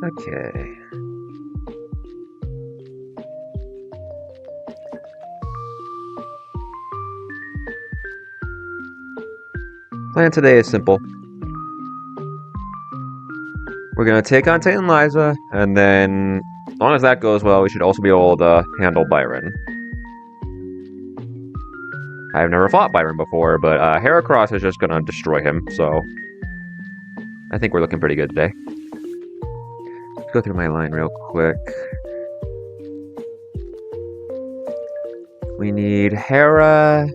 Okay. Plan today is simple. We're gonna take on Tate and Liza, and then, as long as that goes well, we should also be able to handle Byron. I've never fought Byron before, but Heracross is just gonna destroy him, so I think we're looking pretty good today. Let's go through my line real quick. We need Hera,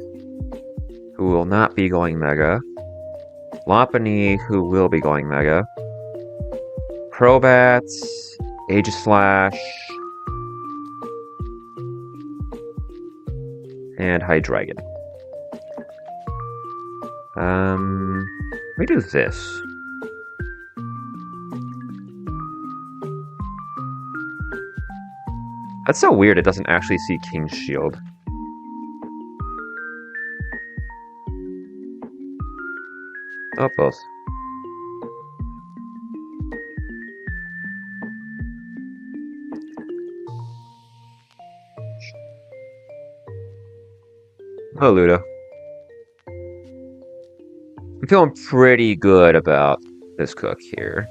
who will not be going Mega. Lopunny, who will be going Mega. Crobats, Aegislash, and Hydreigon. Let me do this. That's so weird, it doesn't actually see King's Shield. Oh, both. Oh, Ludo. I'm feeling pretty good about this cook here.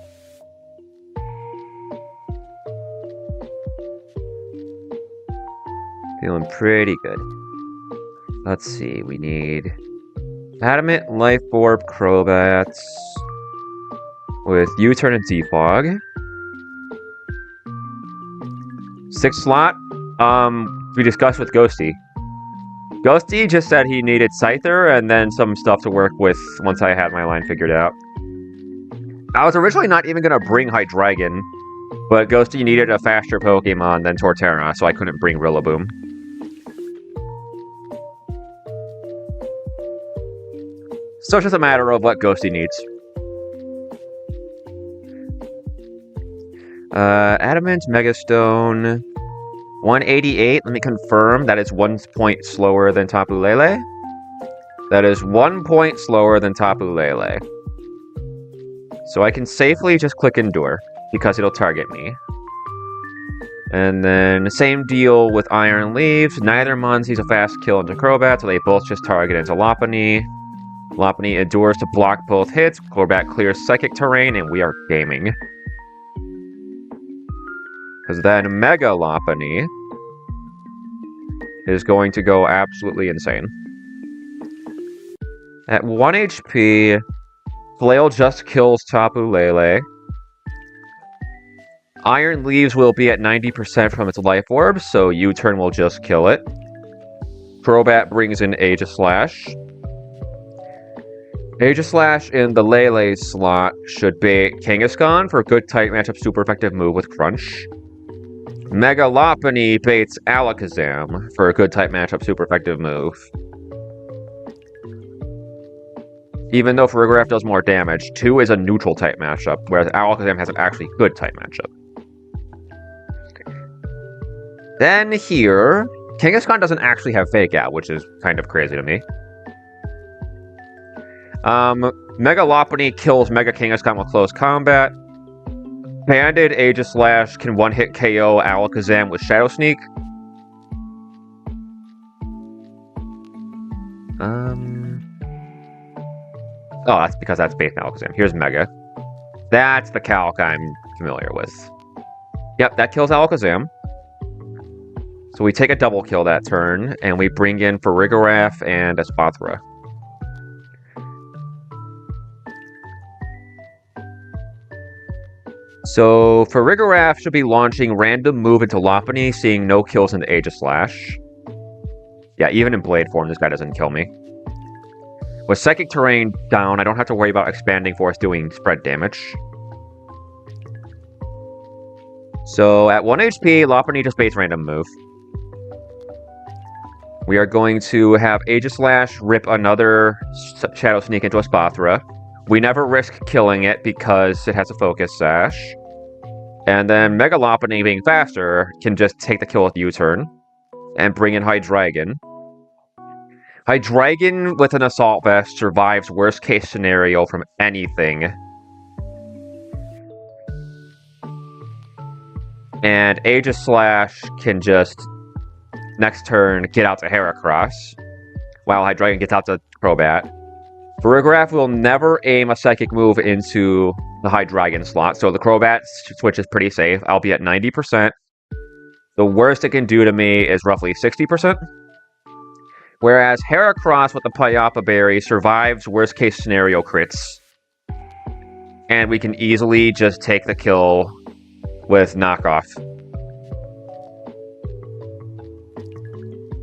Feeling pretty good. Let's see, we need Adamant, Life Orb, Crobats with U-Turn and Defog. 6 slot. We discussed with Ghosty. Ghosty just said he needed Scyther and then some stuff to work with once I had my line figured out. I was originally not even going to bring Hydreigon, but Ghosty needed a faster Pokemon than Torterra, so I couldn't bring Rillaboom. So it's just a matter of what Ghosty needs. Adamant, Megastone, 188. Let me confirm. That is 1 point slower than Tapu Lele. That is 1 point slower than Tapu Lele. So I can safely just click Endure, because it'll target me. And then the same deal with Iron Leaves. Neither Munzie's a fast kill into Crobat, so they both just target into Lopunny. Lopunny endures to block both hits. Crobat clears Psychic Terrain, and we are gaming. Because then Mega Lopunny is going to go absolutely insane. At 1 HP, Flail just kills Tapu Lele. Iron Leaves will be at 90% from its Life Orb, so U-Turn will just kill it. Crobat brings in Aegislash. Aegislash in the Lele slot should bait Kangaskhan for a good type matchup super effective move with Crunch. Mega Lopunny baits Alakazam for a good type matchup super effective move. Even though Farigiraf does more damage, 2 is a neutral type matchup, whereas Alakazam has an actually good type matchup. Then here, Kangaskhan doesn't actually have Fake Out, which is kind of crazy to me. Mega Lopunny kills Mega Kangaskhan with close combat. Banded Aegislash can one-hit KO Alakazam with Shadow Sneak. Oh, that's because that's based on Alakazam. Here's Mega. That's the calc I'm familiar with. Yep, that kills Alakazam. So we take a double kill that turn, and we bring in Farigiraf and Espathra. So Farigiraf should be launching random move into Lopunny, seeing no kills into Aegislash. Yeah, even in Blade form, this guy doesn't kill me. With Psychic Terrain down, I don't have to worry about Expanding Force doing spread damage. So at 1 HP, Lopunny just baits random move. We are going to have Aegislash rip another Shadow Sneak into Espathra. We never risk killing it because it has a Focus Sash. And then Mega Lopunny, being faster, can just take the kill with U-Turn and bring in Hydreigon. Hydreigon with an Assault Vest survives worst case scenario from anything. And Aegis Slash can just, next turn, get out to Heracross, while Hydreigon gets out to Crobat. Farigiraf will never aim a Psychic move into the Hydreigon slot, so the Crobat switch is pretty safe. I'll be at 90%. The worst it can do to me is roughly 60%. Whereas Heracross with the Payapa Berry survives worst case scenario crits. And we can easily just take the kill with knockoff.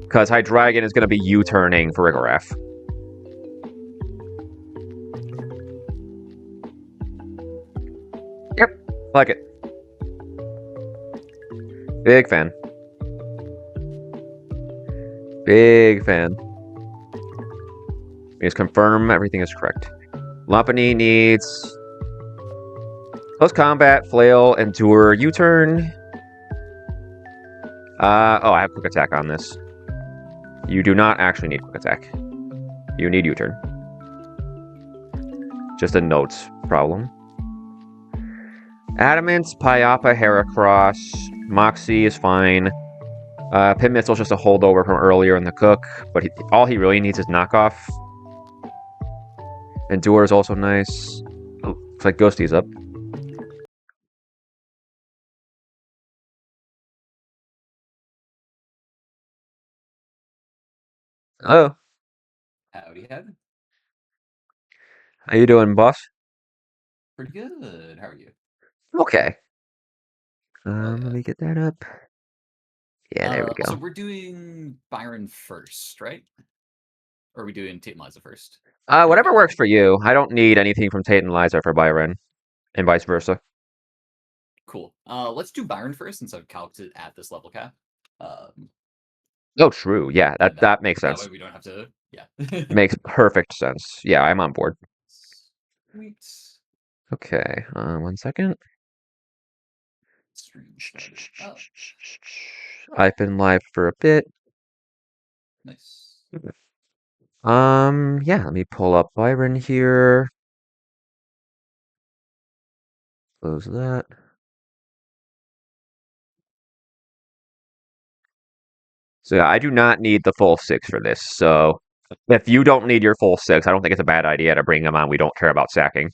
Because Hydreigon is going to be U-turning Farigiraf. Yep, like it. Big fan. Big fan. Just confirm everything is correct. Lopunny needs close combat, flail, endure, U-turn. Oh, I have quick attack on this. You do not actually need quick attack. You need U-turn. Just a notes problem. Adamant, Payapa, Heracross, Moxie is fine. Pin Missile's just a holdover from earlier in the cook, but all he really needs is knockoff. Endure is also nice. Oh, looks like Ghosty's up. Oh. Howdy, howdy. How you doing, boss? Pretty good. How are you? Okay. Yeah. Let me get that up. Yeah, there we go. So we're doing Byron first, right? Or are we doing Tate and Liza first? Whatever works for you. I don't need anything from Tate and Liza for Byron, and vice versa. Cool. Let's do Byron first since I've calced it at this level cap. Oh, true. Yeah, that makes sense. That way we don't have to. Yeah. Makes perfect sense. Yeah, I'm on board. Sweet. Okay. 1 second. Stream started up. I've been live for a bit. Nice. Yeah, let me pull up Byron here. Close that. So yeah, I do not need the full 6 for this. So if you don't need your full 6, I don't think it's a bad idea to bring them on. We don't care about sacking.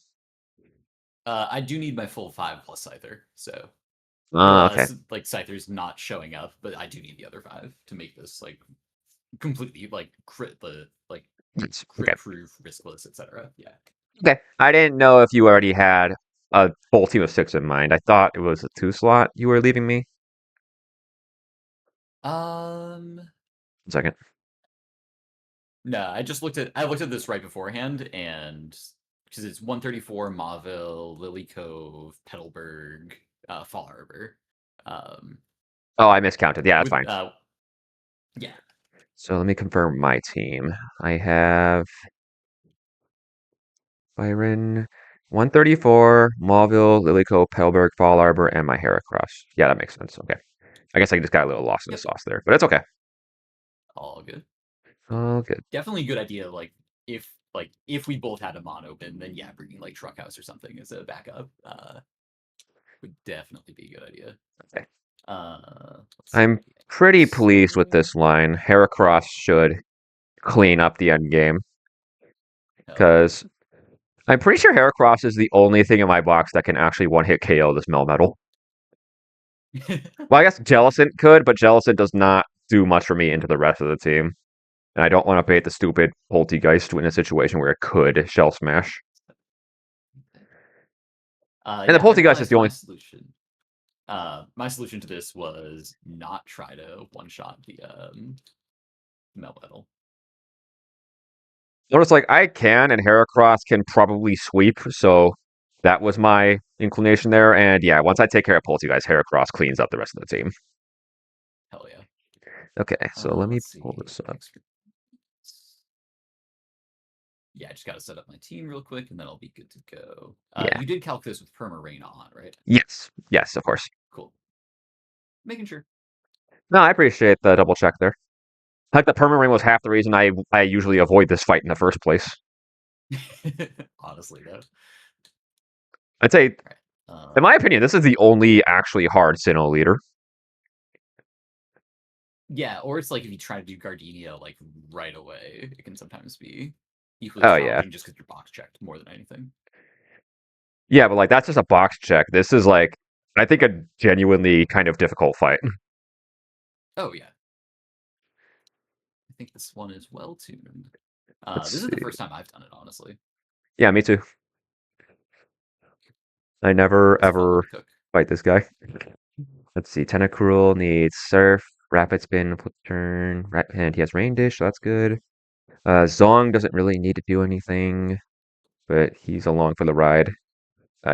I do need my full 5 plus Scyther, so. Okay. Like Scyther's not showing up, but I do need the other 5 to make this like completely like crit proof, riskless, etc. Yeah. Okay. I didn't know if you already had a full team of 6 in mind. I thought it was a 2 slot you were leaving me. 1 second. No, I looked at this right beforehand, and because it's 134 Mauville, Lily Cove, Petalburg, Fall Harbor. Oh, I miscounted. Yeah, that's fine. Yeah. So let me confirm my team. I have Byron, 134, Mauville, Lilycove, Petalburg, Fall Harbor, and my Heracross. Yeah, that makes sense. Okay. I guess I just got a little lost in the sauce there, but it's okay. All good. All good. Definitely a good idea. If we both had a mon open, then yeah, bringing like Truck House or something as a backup would definitely be a good idea. Okay. I'm pretty pleased with this line. Heracross should clean up the end game. Because I'm pretty sure Heracross is the only thing in my box that can actually one-hit KO this Melmetal. Well, I guess Jellicent could, but Jellicent does not do much for me into the rest of the team. And I don't want to bait the stupid Poltegeist in a situation where it could Shell Smash. And the Poltegeist is the only solution. My solution to this was not try to one-shot the Melmetal. Notice, like, I can, and Heracross can probably sweep, so that was my inclination there. And yeah, once I take care of Poltegeist, Heracross cleans up the rest of the team. Hell yeah. Okay, so let me pull this up. Yeah, I just got to set up my team real quick, and then I'll be good to go. Yeah. You did calc this with Perma Rain on, right? Yes, of course. Cool. Making sure. No, I appreciate the double check there. Like, the Perma Ring was half the reason I usually avoid this fight in the first place. Honestly, though. I'd say In my opinion, this is the only actually hard Sinnoh leader. Yeah, or it's like if you try to do Gardenia like right away, it can sometimes be equally Oh yeah, challenging just because you're box checked more than anything. yeah, but like that's just a box check. This is like I think a genuinely kind of difficult fight. Oh yeah, I think this one is well tuned. Let's This is the see. first time I've done it, honestly. Yeah, me too. I never It's a fun one ever to cook. fight this guy. Let's see. Tentacruel needs Surf, Rapid Spin, Flip Turn, and he has Rain Dish, so that's good. Zong doesn't really need to do anything, but he's along for the ride.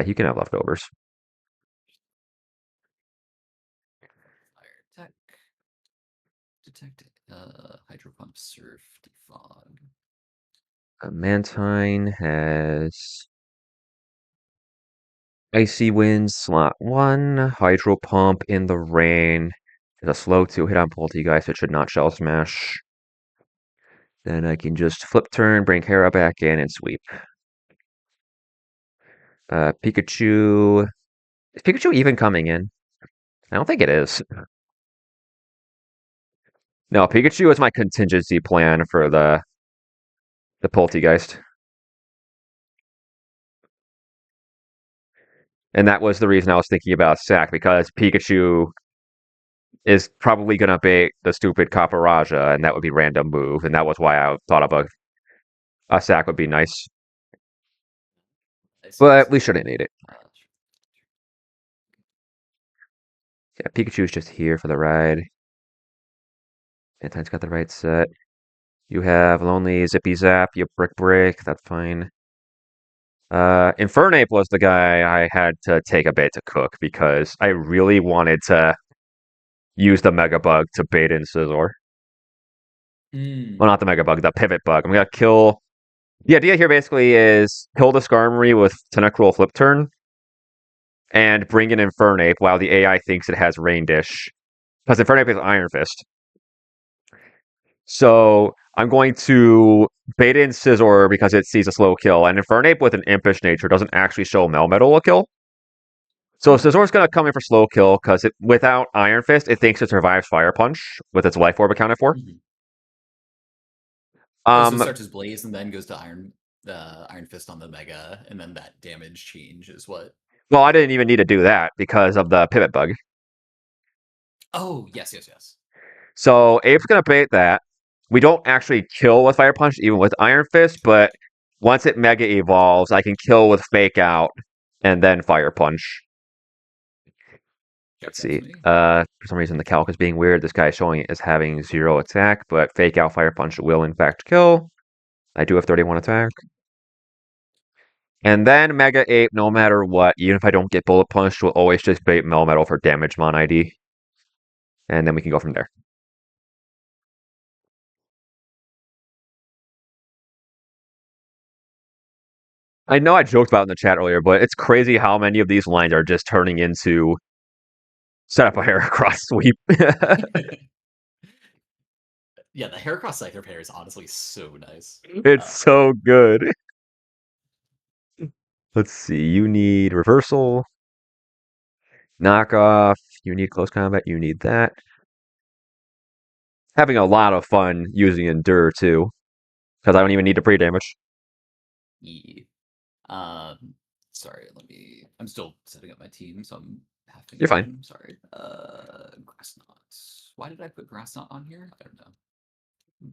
He can have leftovers. Fire tech, detect, hydro pump, surf, defog. Mantine has Icy Wind, slot 1, Hydro Pump in the rain. It's a slow 2 hit on Poltergeist, so it should not Shell Smash. Then I can just flip turn, bring Hera back in, and sweep. Pikachu. Is Pikachu even coming in? I don't think it is. No, Pikachu is my contingency plan for the Poltergeist. And that was the reason I was thinking about Sack, because Pikachu is probably going to bait the stupid Caparaja, and that would be random move, and that was why I thought of a Sack would be nice. I see, I But we see. shouldn't need it. Yeah, Pikachu's just here for the ride. Antine's got the right set. You have Lonely, Zippy Zap, you Brick Break, that's fine. Infernape was the guy I had to take a bait to cook because I really wanted to use the Mega Bug to bait in Scizor. Well, not the Mega Bug, the Pivot Bug. I'm gonna kill. The idea here basically is kill the Skarmory with Tentacruel Flip Turn and bring in Infernape while the AI thinks it has Rain Dish. Because Infernape is Iron Fist. So I'm going to bait in Scizor because it sees a slow kill, and Infernape with an impish nature doesn't actually show Melmetal a kill. So Scizzor's going to come in for slow kill because without Iron Fist, it thinks it survives Fire Punch with its Life Orb accounted for. Mm-hmm. Oh, so it Um, starts as Blaze and then goes to Iron Fist on the Mega, and then that damage change is what. well, I didn't even need to do that because of the Pivot Bug. Oh, yes, yes, yes. So Ape's going to bait that. We don't actually kill with Fire Punch, even with Iron Fist, but once it Mega Evolves, I can kill with Fake Out and then Fire Punch. Let's Checks out see. to me. For some reason, the calc is being weird. This guy is showing it as having 0 attack, but Fake Out Fire Punch will, in fact, kill. I do have 31 attack. And then Mega Ape, no matter what, even if I don't get Bullet Punched, will always just bait Melmetal for damage mon ID. And then we can go from there. I know I joked about it in the chat earlier, but it's crazy how many of these lines are just turning into set up a Heracross sweep. Yeah, the Heracross Scyther pair is honestly so nice. It's so good. Let's see. You need reversal, knockoff. You need close combat. You need that. Having a lot of fun using Endure too, because I don't even need to pre-damage. Yeah. Sorry, I'm still setting up my team, so I'm having You're fine. time. Sorry. Grass Knot. Why did I put Grass Knot on here? I don't know.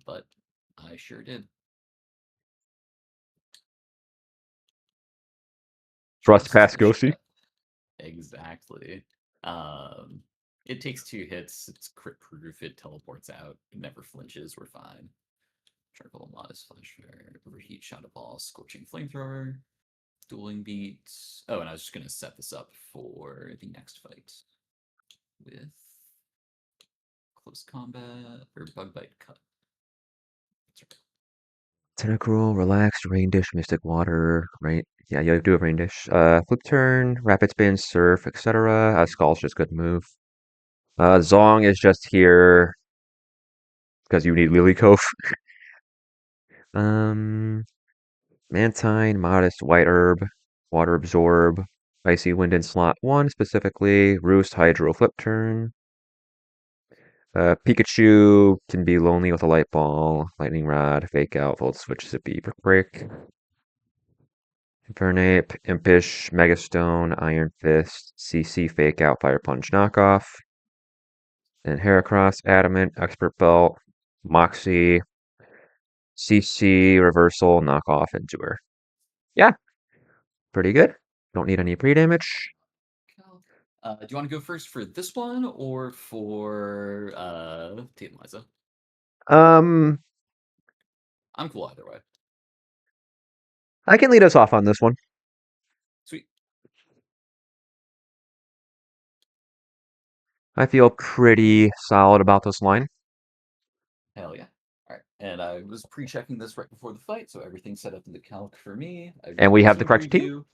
But I sure did. Trust Just past to show Ghosty. Exactly. It takes 2 hits. It's crit proof. It teleports out. It never flinches. We're fine. Charcoal, Modest Flash Fire, Overheat, Shadow Ball, Scorching Flamethrower, Dueling Beats. Oh, and I was just going to set this up for the next fight with Close Combat or Bug Bite Cut. Tentacruel, Relaxed, Rain Dish, Mystic Water, right? Yeah, you do a Rain Dish. Flip Turn, Rapid Spin, Surf, etc. Skull's just good move. Zong is just here because you need Lily Cove. Mantine, Modest, White Herb, Water Absorb. Icy Wind in slot 1 specifically. Roost, Hydro, Flip Turn. Pikachu can be lonely with a Light Ball. Lightning Rod, Fake Out, Volt Switch, Zippy, Brick Break. Infernape, Impish, Megastone, Iron Fist, CC, Fake Out, Fire Punch, Knockoff. And Heracross, Adamant, Expert Belt, Moxie, CC, Reversal, Knockoff, and Doer. Yeah, pretty good. Don't need any pre-damage. Do you want to go first for this one or for Tate and Liza? Um, I'm cool either way. I can lead us off on this one. Sweet. I feel pretty solid about this line. Hell yeah. All right. And I was pre-checking this right before the fight, so everything's set up in the calc for me. And we have the correct team.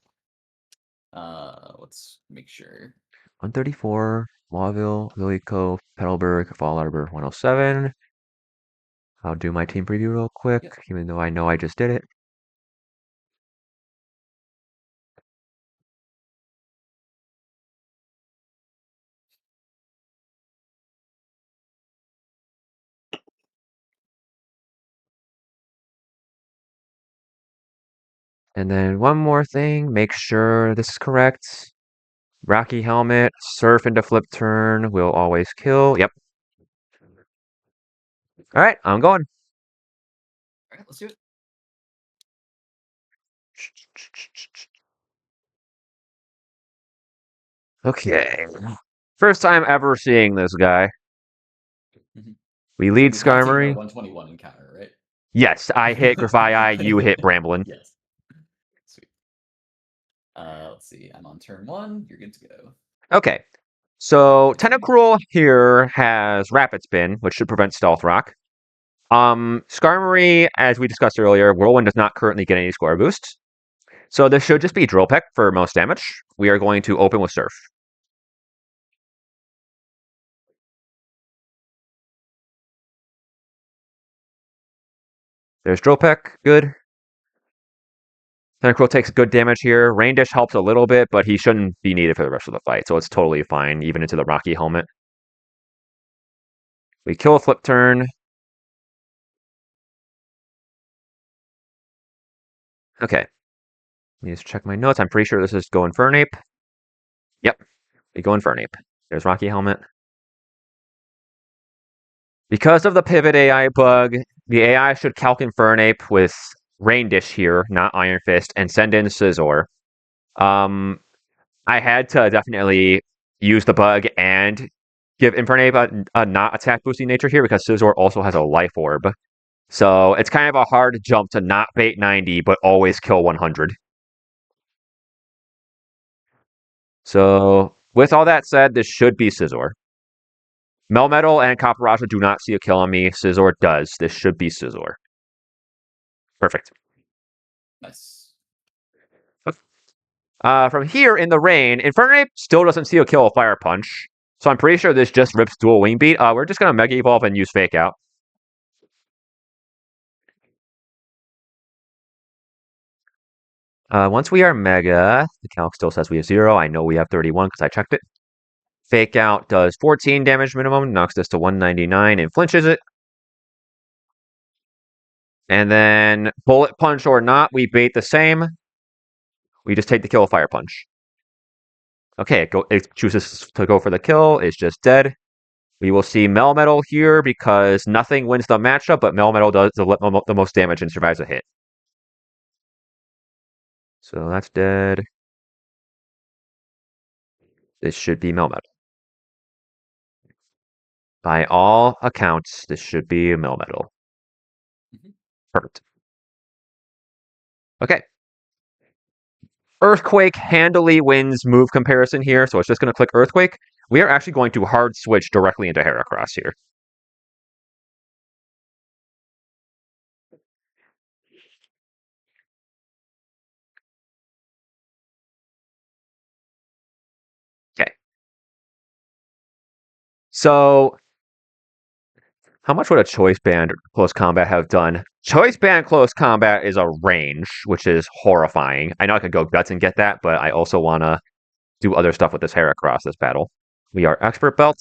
Let's make sure. 134, Lawville, Lily Cove, Petalburg, Fall Arbor, 107. I'll do my team preview real quick, even though I know I just did it. And then one more thing, make sure this is correct. Rocky Helmet, Surf into Flip Turn, will always kill. Yep. Alright, I'm going. All right, let's do it. Okay. First time ever seeing this guy. Mhm. We lead We have taken our Skarmory. 121 encounter, right? Yes, I hit Grafai, you hit Bramblin. Yes. Sweet. Let's see. I'm on turn 1. You're good to go. Okay. So Tentacruel here has Rapid Spin, which should prevent Stealth Rock. Skarmory, as we discussed earlier, Whirlwind does not currently get any score boosts. So this should just be Drill Peck for most damage. We are going to open with Surf. There's Drill Peck, good. Tentacruel takes good damage here. Rain Dish helps a little bit, but he shouldn't be needed for the rest of the fight, so it's totally fine, even into the Rocky Helmet. We kill a Flip Turn. Okay. Let me just check my notes. I'm pretty sure this is Go Infernape. Yep. We go Infernape. There's Rocky Helmet. Because of the pivot AI bug, the AI should calc Infernape with Rain Dish here, not Iron Fist, and send in Scizor. I had to definitely use the bug and give Infernape a not attack boosting nature here because Scizor also has a Life Orb. So it's kind of a hard jump to not bait 90, but always kill 100. So with all that said, this should be Scizor. Melmetal and Copperajah do not see a kill on me. Scizor does. This should be Scizor. Perfect. Nice. From here in the rain, Infernape still doesn't see a kill of Fire Punch. So I'm pretty sure this just rips Dual Wing Beat. We're just going to Mega Evolve and use Fake Out. Once we are Mega, the calc still says we have 0. I know we have 31 because I checked it. Fake Out does 14 damage minimum, knocks this to 199 and flinches it. And then Bullet Punch or not, we bait the same. We just take the kill of Fire Punch. Okay, it chooses to go for the kill. It's just dead. We will see Melmetal here because nothing wins the matchup, but Melmetal does the most damage and survives a hit. So that's dead. This should be Melmetal. By all accounts, this should be Melmetal. Perfect. Okay. Earthquake handily wins move comparison here, so it's just going to click Earthquake. We are actually going to hard switch directly into Heracross here. Okay. So, how much would a Choice Band Close Combat have done? Choice Band Close Combat is a range, which is horrifying. I know I could go Guts and get that, but I also want to do other stuff with this Heracross this battle. We are expert belt.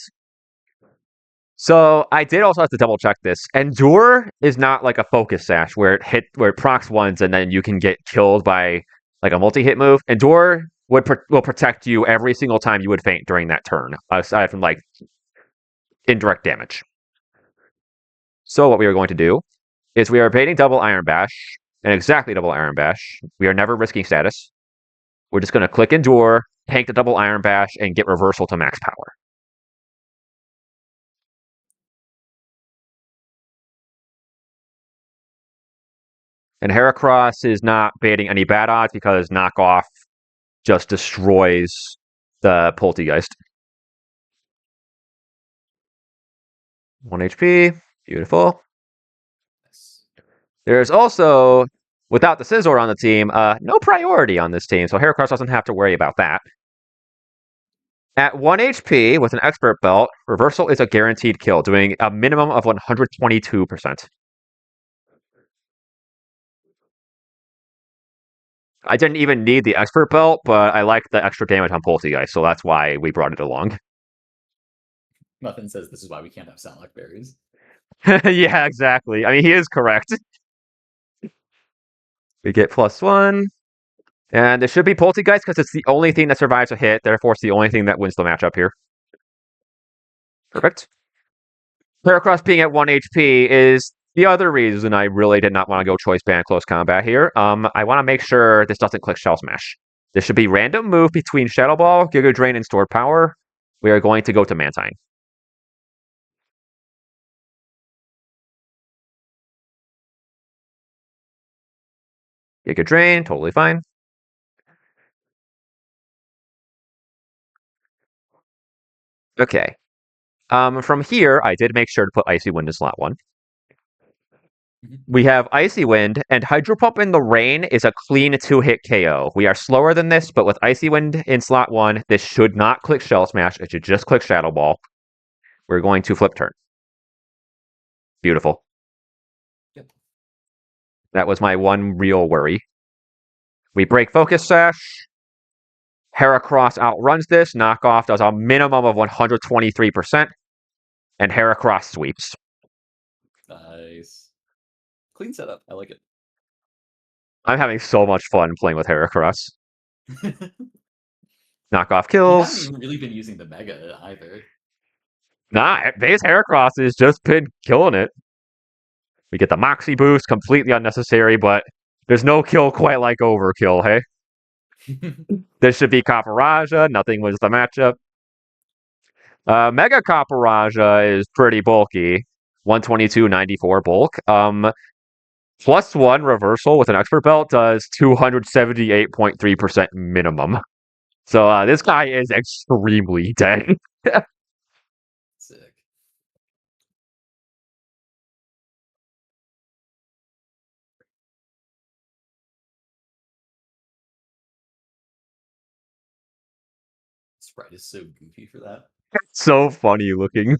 So I did also have to double check this. Endure is not like a focus sash where it procs once and then you can get killed by like a multi-hit move. Endure will protect you every single time you would faint during that turn, aside from like indirect damage. So what we are going to do is we are baiting double Iron Bash, and exactly double Iron Bash. We are never risking status. We're just going to click Endure, tank the double Iron Bash, and get reversal to max power. And Heracross is not baiting any bad odds because knockoff just destroys the Poltegeist. 1 HP. Beautiful. There's also, without the Scizor on the team, no priority on this team, so Heracross doesn't have to worry about that. At 1 HP, with an Expert Belt, Reversal is a guaranteed kill, doing a minimum of 122%. I didn't even need the Expert Belt, but I like the extra damage on Poltegeist, so that's why we brought it along. Muffin says this is why we can't have Salak berries. Yeah, exactly. I mean, he is correct. We get +1. And it should be Poltegeist because it's the only thing that survives a hit, therefore it's the only thing that wins the matchup here. Perfect. Heracross being at 1 HP is the other reason I really did not want to go Choice Band close combat here. I want to make sure this doesn't click Shell Smash. This should be random move between Shadow Ball, Giga Drain, and Stored Power. We are going to go to Mantine. Giga Drain, totally fine. Okay. From here, I did make sure to put Icy Wind in slot 1. We have Icy Wind, and Hydro Pump in the Rain is a clean 2-hit KO. We are slower than this, but with Icy Wind in slot 1, this should not click Shell Smash. It should just click Shadow Ball. We're going to flip turn. Beautiful. Yep. That was my one real worry. We break Focus Sash. Heracross outruns this. Knockoff does a minimum of 123%. And Heracross sweeps. Nice. Clean setup. I like it. I'm having so much fun playing with Heracross. Knockoff You kills. haven't even really been using the Mega either. Nah, base Heracross has just been killing it. We get the Moxie boost, completely unnecessary, but there's no kill quite like overkill, hey? This should be Caporaja, nothing wins the matchup. Mega Caporaja is pretty bulky. 122.94 bulk. +1 reversal with an expert belt does 278.3% minimum. So this guy is extremely dead. Sick. Sprite is so goofy for that. So funny looking.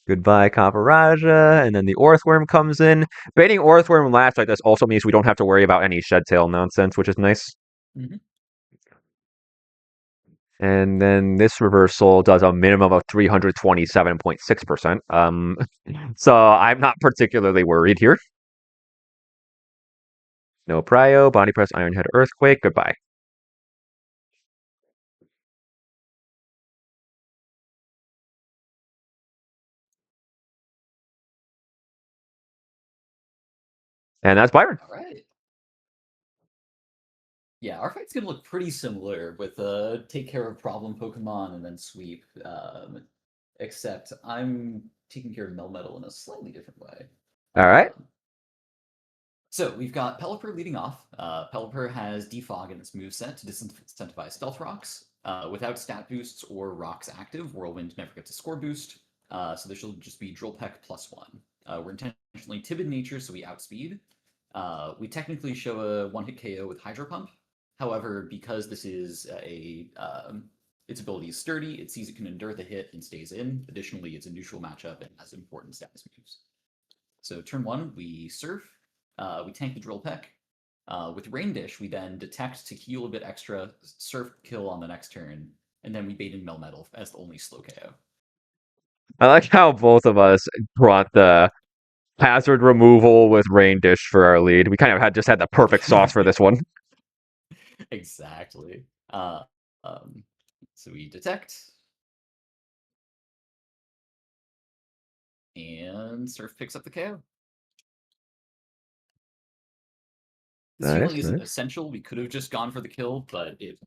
Goodbye, Caporaja, and then the Orthworm comes in. Baiting Orthworm last like this also means we don't have to worry about any Shed Tail nonsense, which is nice. Mm-hmm. And then this reversal does a minimum of 327.6%. So I'm not particularly worried here. No Prio, Body Press, Iron Head, Earthquake, goodbye. And that's Byron. All right. Yeah, our fight's gonna look pretty similar with take care of problem Pokemon and then sweep. Except I'm taking care of Melmetal in a slightly different way. All right. So we've got Pelipper leading off. Pelipper has Defog in its moveset to disincentivize Stealth Rocks. Without stat boosts or rocks active, Whirlwind never gets a score boost. So this will just be Drill Peck +1. We're intentionally timid in nature, so we outspeed. We technically show a one-hit KO with Hydro Pump. However, because this is its ability is sturdy, it sees it can endure the hit and stays in. Additionally, it's a neutral matchup and has important status moves. So turn 1, we Surf. We tank the Drill Peck. With Rain Dish, we then detect to heal a bit extra, surf kill on the next turn, and then we bait in Melmetal as the only slow KO. I like how both of us brought the hazard removal with Rain Dish for our lead. We kind of had the perfect sauce for this one. Exactly. So we detect. And Surf picks up the KO. This healing isn't essential. We could have just gone for the kill, but it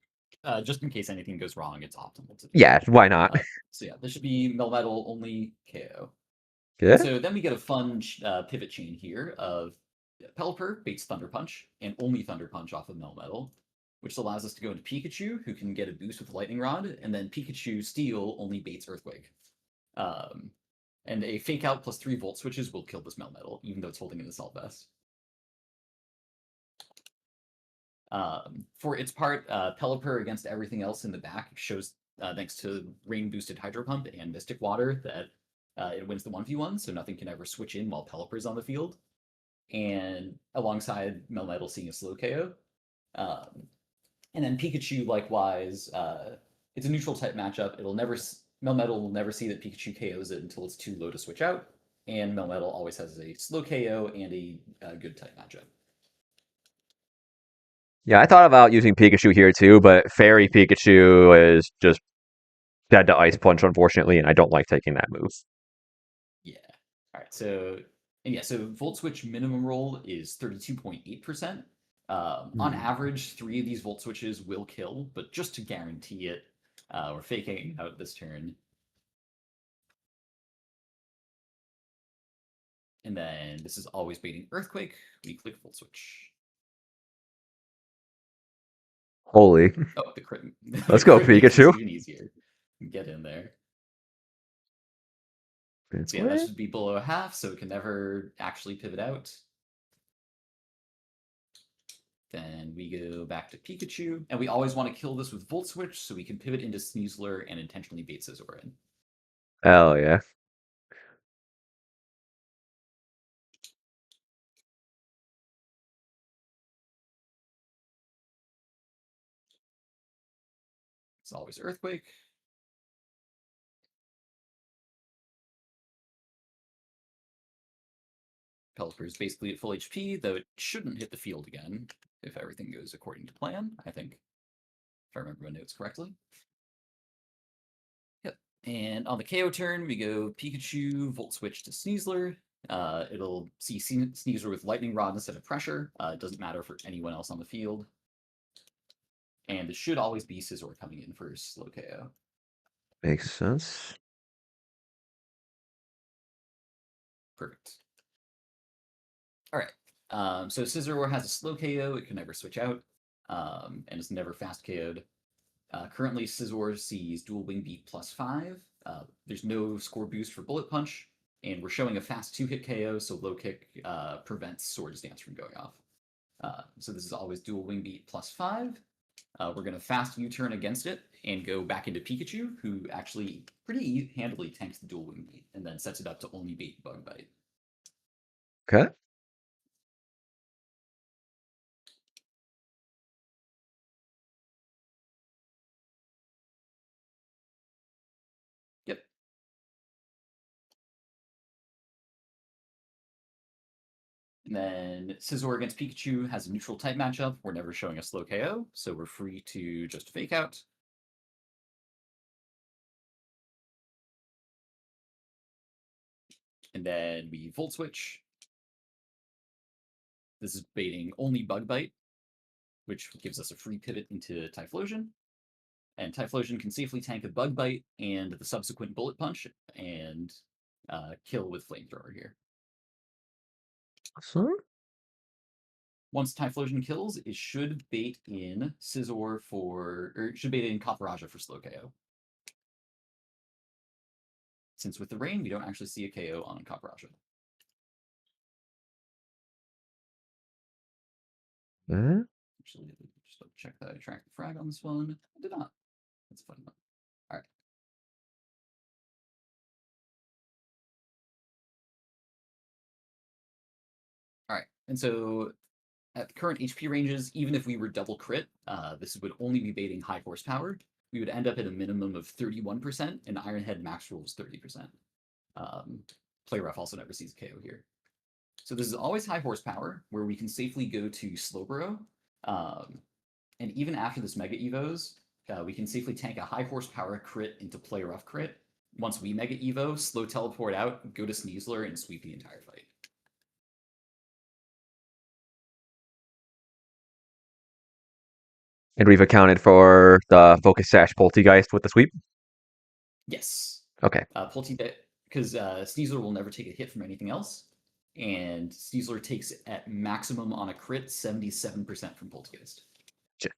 just in case anything goes wrong, it's optimal to do. Yeah, why not? So yeah, this should be Melmetal only KO. Good. So then we get a fun pivot chain here of Pelipper baits Thunder Punch and only Thunder Punch off of Melmetal, which allows us to go into Pikachu, who can get a boost with Lightning Rod, and then Pikachu Steel only baits Earthquake. And a Fake Out plus 3 Volt Switches will kill this Melmetal, even though it's holding an Assault Vest. For its part, Pelipper against everything else in the back shows, thanks to Rain Boosted Hydro Pump and Mystic Water, that it wins the 1v1, so nothing can ever switch in while Pelipper's on the field. And alongside Melmetal seeing a slow KO. And then Pikachu, likewise, it's a neutral type matchup. Melmetal will never see that Pikachu KOs it until it's too low to switch out. And Melmetal always has a slow KO and a good type matchup. Yeah, I thought about using Pikachu here too, but Fairy Pikachu is just dead to Ice Punch, unfortunately, and I don't like taking that move. Yeah. All right. So Volt Switch minimum roll is 32.8%. On average, 3 of these Volt Switches will kill, but just to guarantee it, we're faking out this turn. And then this is always baiting Earthquake. We click Volt Switch. Holy. Oh, the crit. Let's go, Pikachu. Even easier. Get in there. It's So yeah, that should be below half, so it can never actually pivot out. Then we go back to Pikachu, and we always want to kill this with Volt Switch so we can pivot into Sneasler and intentionally bait Scizor in. Hell yeah. It's always Earthquake. Pelipper is basically at full HP, though it shouldn't hit the field again if everything goes according to plan, I think. If I remember my notes correctly. Yep. And on the KO turn, we go Pikachu, Volt Switch to Sneasler. It'll see Sneasler with Lightning Rod instead of Pressure. It doesn't matter for anyone else on the field. And it should always be Scizor coming in for slow KO. Makes sense. Perfect. All right. So Scizor has a slow KO. It can never switch out, and it's never fast KO'd. Currently, Scizor sees Dual Wing Beat +5. There's no score boost for Bullet Punch, and we're showing a fast 2-hit KO, so Low Kick prevents Swords Dance from going off. So this is always Dual Wing Beat +5. We're going to fast U-turn against it and go back into Pikachu, who actually pretty handily tanks the Dual Wing Beat, and then sets it up to only bait Bug Bite. Okay. Yep. And then Scizor against Pikachu has a neutral type matchup. We're never showing a slow KO, so we're free to just Fake Out. And then we Volt Switch. This is baiting only Bug Bite, which gives us a free pivot into Typhlosion. And Typhlosion can safely tank a Bug Bite and the subsequent Bullet Punch and kill with Flamethrower here. Awesome. Once Typhlosion kills, it should bait in Scizor or it should bait in Copperajah for slow KO. Since with the rain, we don't actually see a KO on Copperajah. Actually, just check that I tracked the frag on this one. I did not. That's a funny one. All right. All right. And so At the current HP ranges, even if we were double crit, this would only be baiting high horsepower. We would end up at a minimum of 31%, and Ironhead max roll is 30%. Play rough also never sees a KO here. So this is always high horsepower, where we can safely go to Slowbro. And even after this Mega Evos, we can safely tank a high horsepower crit into play rough crit. Once we Mega Evo, slow teleport out, go to Sneasler, and sweep the entire fight. And we've accounted for the Focus Sash Poltergeist with the sweep? Yes. Okay. Because Sneasler will never take a hit from anything else, and Sneasler takes at maximum on a crit 77% from Poltergeist. Sure.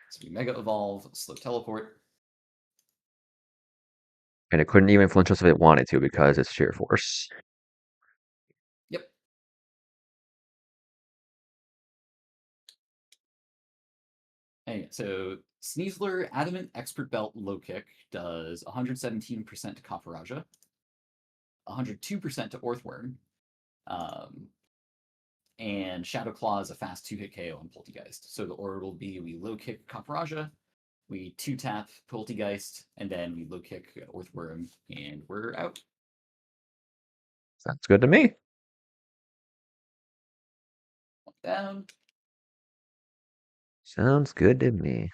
So we Mega Evolve, slow teleport. And it couldn't even flinch us if it wanted to because it's sheer force. Yep. Anyway, so Sneasler Adamant Expert Belt Low Kick does 117% to Kaparaja, 102% to Orthworm, and Shadow Claw is a fast 2-hit KO on Poltergeist. So the order will be we low kick Kaparaja, we 2-tap Poltergeist, and then we low kick Orthworm, and we're out. Sounds good to me. Down. Sounds good to me.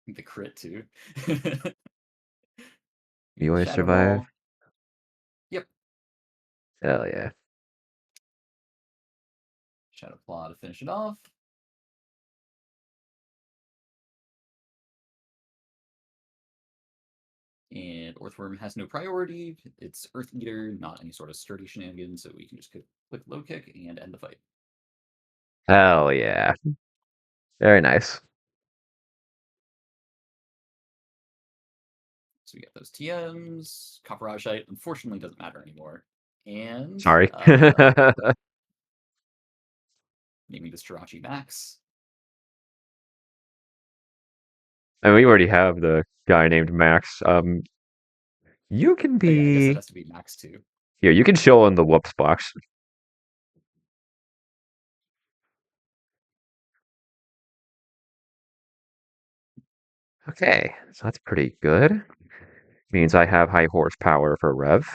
The crit too. You want to Shadow survive? Ball. Yep. Hell yeah. Shadow Claw to finish it off. And Orthworm has no priority. It's Earth Eater, not any sort of sturdy shenanigans, so we can just click low kick and end the fight. Hell yeah. Very nice. So we got those TMs. Copperajite unfortunately doesn't matter anymore. And Sorry. naming this Jirachi Max. And we already have the guy named Max. You can Oh yeah, I guess it be has to be Max too. here. You can chill in the whoops box. Okay, so that's pretty good. Means I have high horsepower for Rev.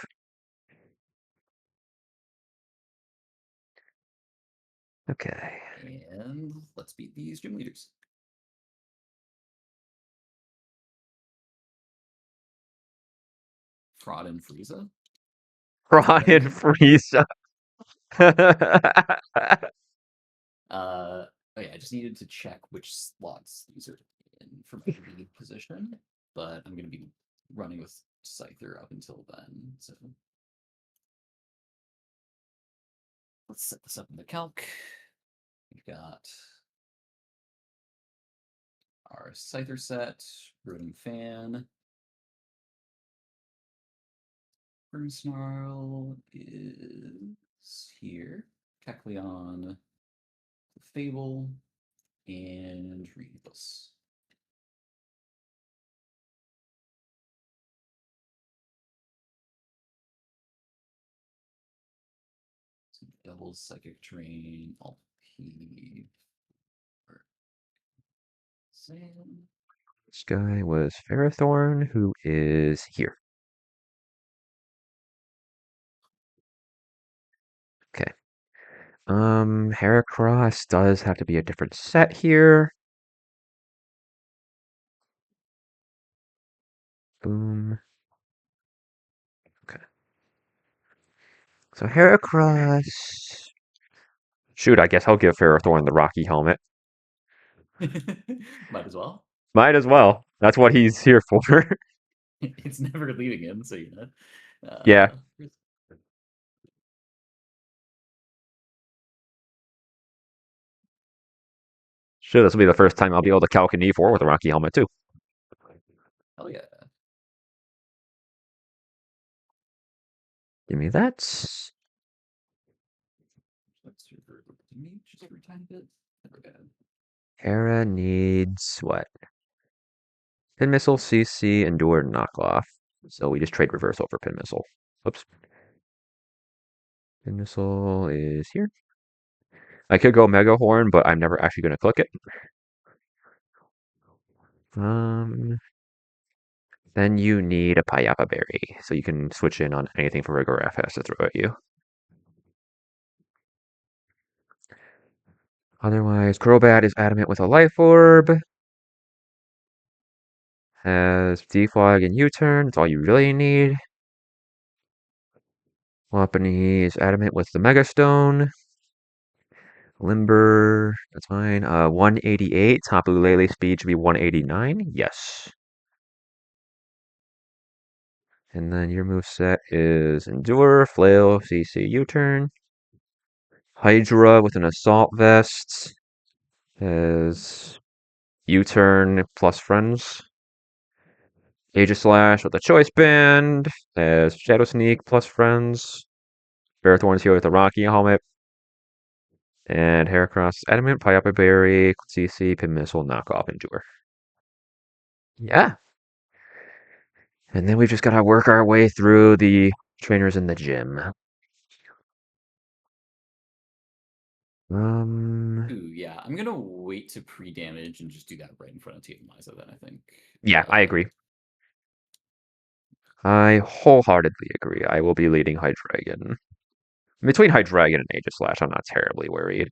Okay. And let's beat these gym leaders. Fraud and Frieza. Ryan Frieza. Oh yeah, I just needed to check which slots these are in for my lead position, but I'm gonna be running with Scyther up until then, so let's set this up in the calc. We've got our Scyther set, Rotom Fan. Grimmsnarl is here. Kecleon, Fable, and Rebus. Double Psychic Terrain, Alt P. Sam. This guy was Ferrothorn, who is here. Okay. Heracross does have to be a different set here. Boom. Okay. So Heracross. Shoot, I guess I'll give Ferrothorn the Rocky helmet. Might as well. Might as well. That's what he's here for. It's never leaving him, so you know. Yeah. Sure, this will be the first time I'll be able to calc an E4 with a Rocky helmet too. Hell yeah. Give me that. Let's revert to me just for a tiny bit. Never bad. Hera needs what? Pin Missile, CC, Endure, Knockoff. So we just trade Reversal for Pin Missile. Oops. Pin Missile is here. I could go Mega Horn, but I'm never actually going to click it. Then you need a Payapa Berry, so you can switch in on anything for Rigoraph has to throw at you. Otherwise, Crobat is adamant with a Life Orb. Has Defog and U-Turn. That's all you really need. Wapani is adamant with the Mega Stone. Limber, that's fine. 188. Tapu Lele speed should be 189. Yes. And then your move set is Endure, Flail, CC, U-Turn. Hydra with an Assault Vest. Has U-Turn plus Friends. Aegislash with a Choice Band. Has Shadow Sneak plus Friends. Ferrothorn's here with a Rocky Helmet. And Heracross, Adamant, Payapa Berry, CC, Pin Missile, Knockoff, Endure. Yeah. And then we just gotta work our way through the trainers in the gym. Ooh, yeah. I'm gonna wait to pre-damage and just do that right in front of Tate and Liza then, I think. Yeah, I agree. I wholeheartedly agree. I will be leading Hydreigon. Between Hydreigon and Aegislash, I'm not terribly worried.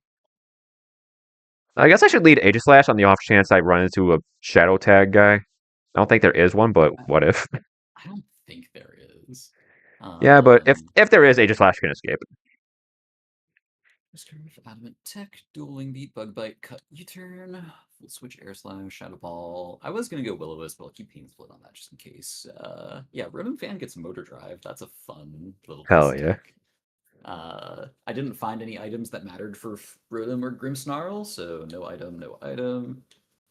I guess I should lead Aegislash on the off chance I run into a Shadow Tag guy. I don't think there is one, but what if? I don't think there is. Yeah, but if there is, Aegislash can escape. Adamant Tech, Dueling Beat, Bug Bite, Cut U-Turn, Full Switch, Air Slash, Shadow Ball. I was gonna go Will-O-Wisp, but I'll keep Pain Split on that just in case. Yeah, Rotom Fan gets Motor Drive. That's a fun little piece Hell of yeah. tech. I didn't find any items that mattered for Rotom or Grimmsnarl, so no item, no item.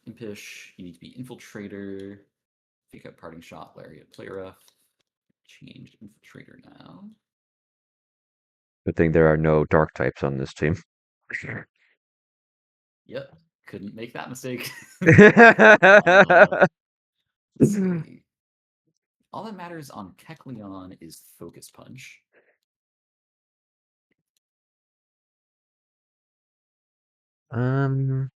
Impish, you need to be Infiltrator. Pick up Parting Shot, Lariat, Play Rough. Change Infiltrator now. Good thing there are no dark types on this team. Yep, couldn't make that mistake. uh, Let's see. All that matters on Kecleon is Focus Punch. let's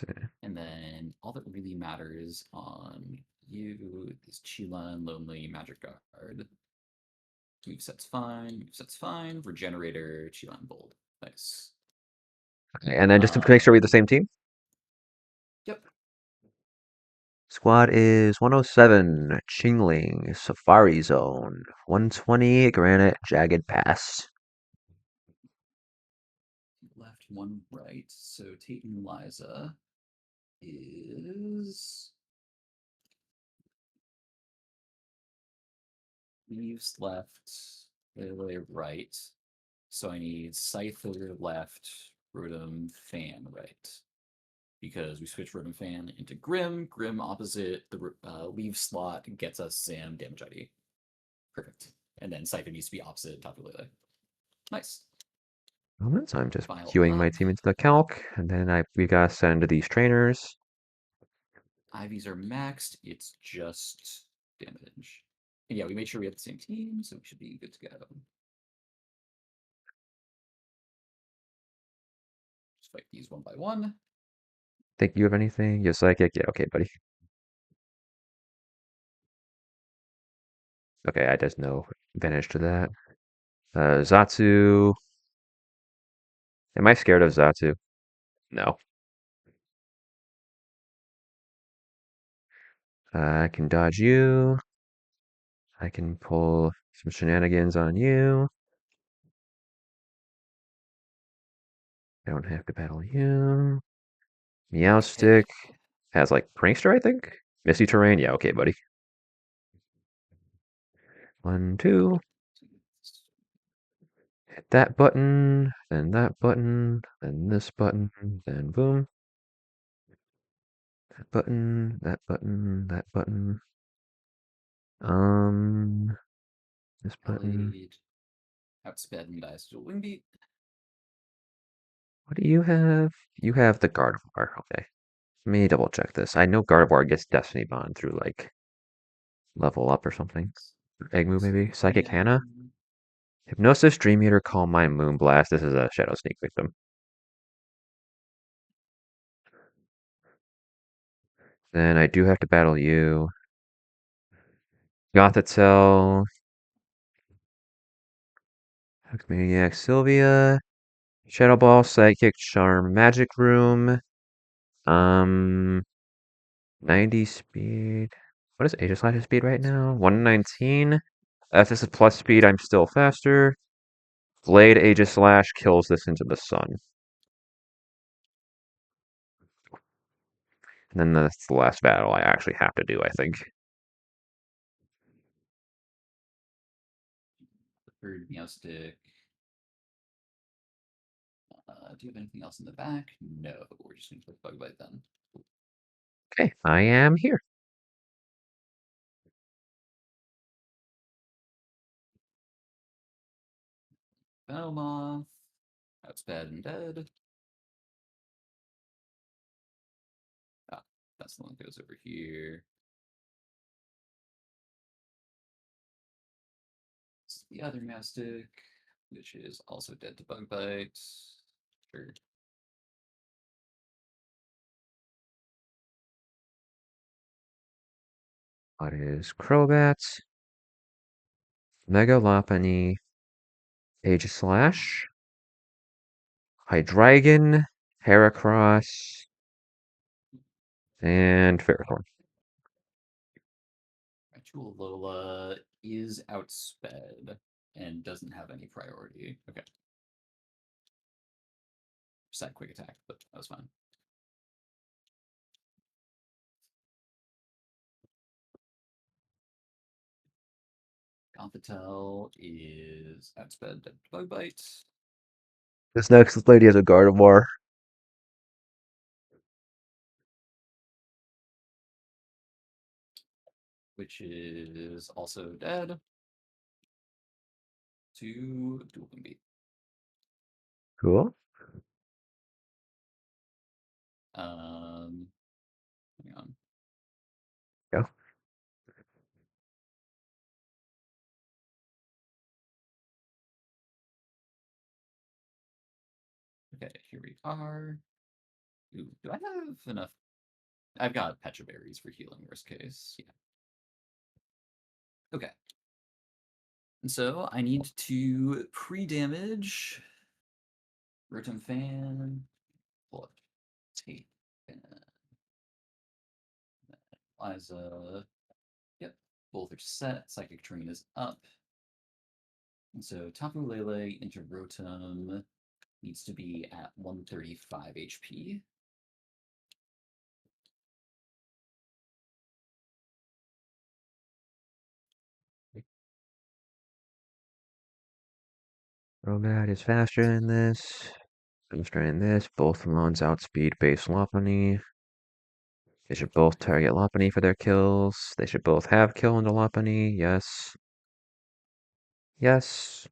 see. And then all that really matters on you is Chilun, Lonely, Magic Guard. Moveset's fine, moveset's fine. Regenerator, Chilun, Bold. Nice. Okay, and then just to make sure we're the same team. Yep. Squad is 107, Chingling, Safari Zone, 120, Granite, Jagged Pass. Left, one right. So Tate and Liza is Leaves left, Lele right. So I need Scyther left, Rotom Fan right. Because we switch Rotom Fan into Grim. Grim opposite the leave slot gets us Sam damage ID. Perfect. And then Scyther needs to be opposite Tapu Lele. Nice. Moments. I'm just File queuing my up. team into the calc, and then we gotta send these trainers. IVs are maxed. It's just damage. And yeah, we made sure we have the same team, so we should be good to go. Just fight these one by one. Think you have anything? You're psychic? Yeah, okay, buddy. Okay, there's no advantage to that. Zatsu. Am I scared of Zatsu? No. I can dodge you. I can pull some shenanigans on you. I don't have to battle you. Meowstick has like Prankster, I think. Misty Terrain. Yeah, okay, buddy. 1, 2. Hit that button, then that button, then this button, then boom. That button, that button, that button. This button. Elite. Outsped and dies to Wing Beat. What do you have? You have the Gardevoir. Okay. Let me double check this. I know Gardevoir gets Destiny Bond through like level up or something. Egg move maybe? Psychic Hannah? Hypnosis, Dream Eater, Calm Mind, Moonblast. This is a Shadow Sneak victim. Then I do have to battle you. Gothitelle. Maniac, Sylvia. Shadow Ball, Psychic, Charm, Magic Room. Um, 90 speed. What is Aegislash's speed right now? 119. If this is plus speed, I'm still faster. Blade Aegislash kills this into the sun. And then that's the last battle I actually have to do, I think. The third Meowstic. Do you have anything else in the back? No, we're just going to click Bug Bite then. Okay, I am here. Belmoth. That's bad and dead. Ah, that's the one that goes over here. It's the other Meowstic, which is also dead to Bug Bite. Sure. What is Crobat? Mega Lopunny. Aegislash. Hydreigon. Heracross. And Ferrothorn. Actual Lola is outsped and doesn't have any priority. Okay. Just had quick attack, but that was fine. Gothitelle is outsped dead to Bug Bite. This next lady has a Gardevoir. Which is also dead to Dual Beat. Cool. Hang on. Go. Okay, here we are. Ooh, do I have enough? I've got Pecha Berries for healing, worst case. Yeah. Okay. And so I need to pre-damage Rotom Fan, pull up Tate, and Liza. Yep, both are set. Psychic Terrain is up. And so Tapu Lele into Rotom needs to be at 135 HP. Crobat is faster than this. Faster than this. Both ones outspeed base Lopunny. They should both target Lopunny for their kills. They should both have kill into Lopunny. Yes. Yes.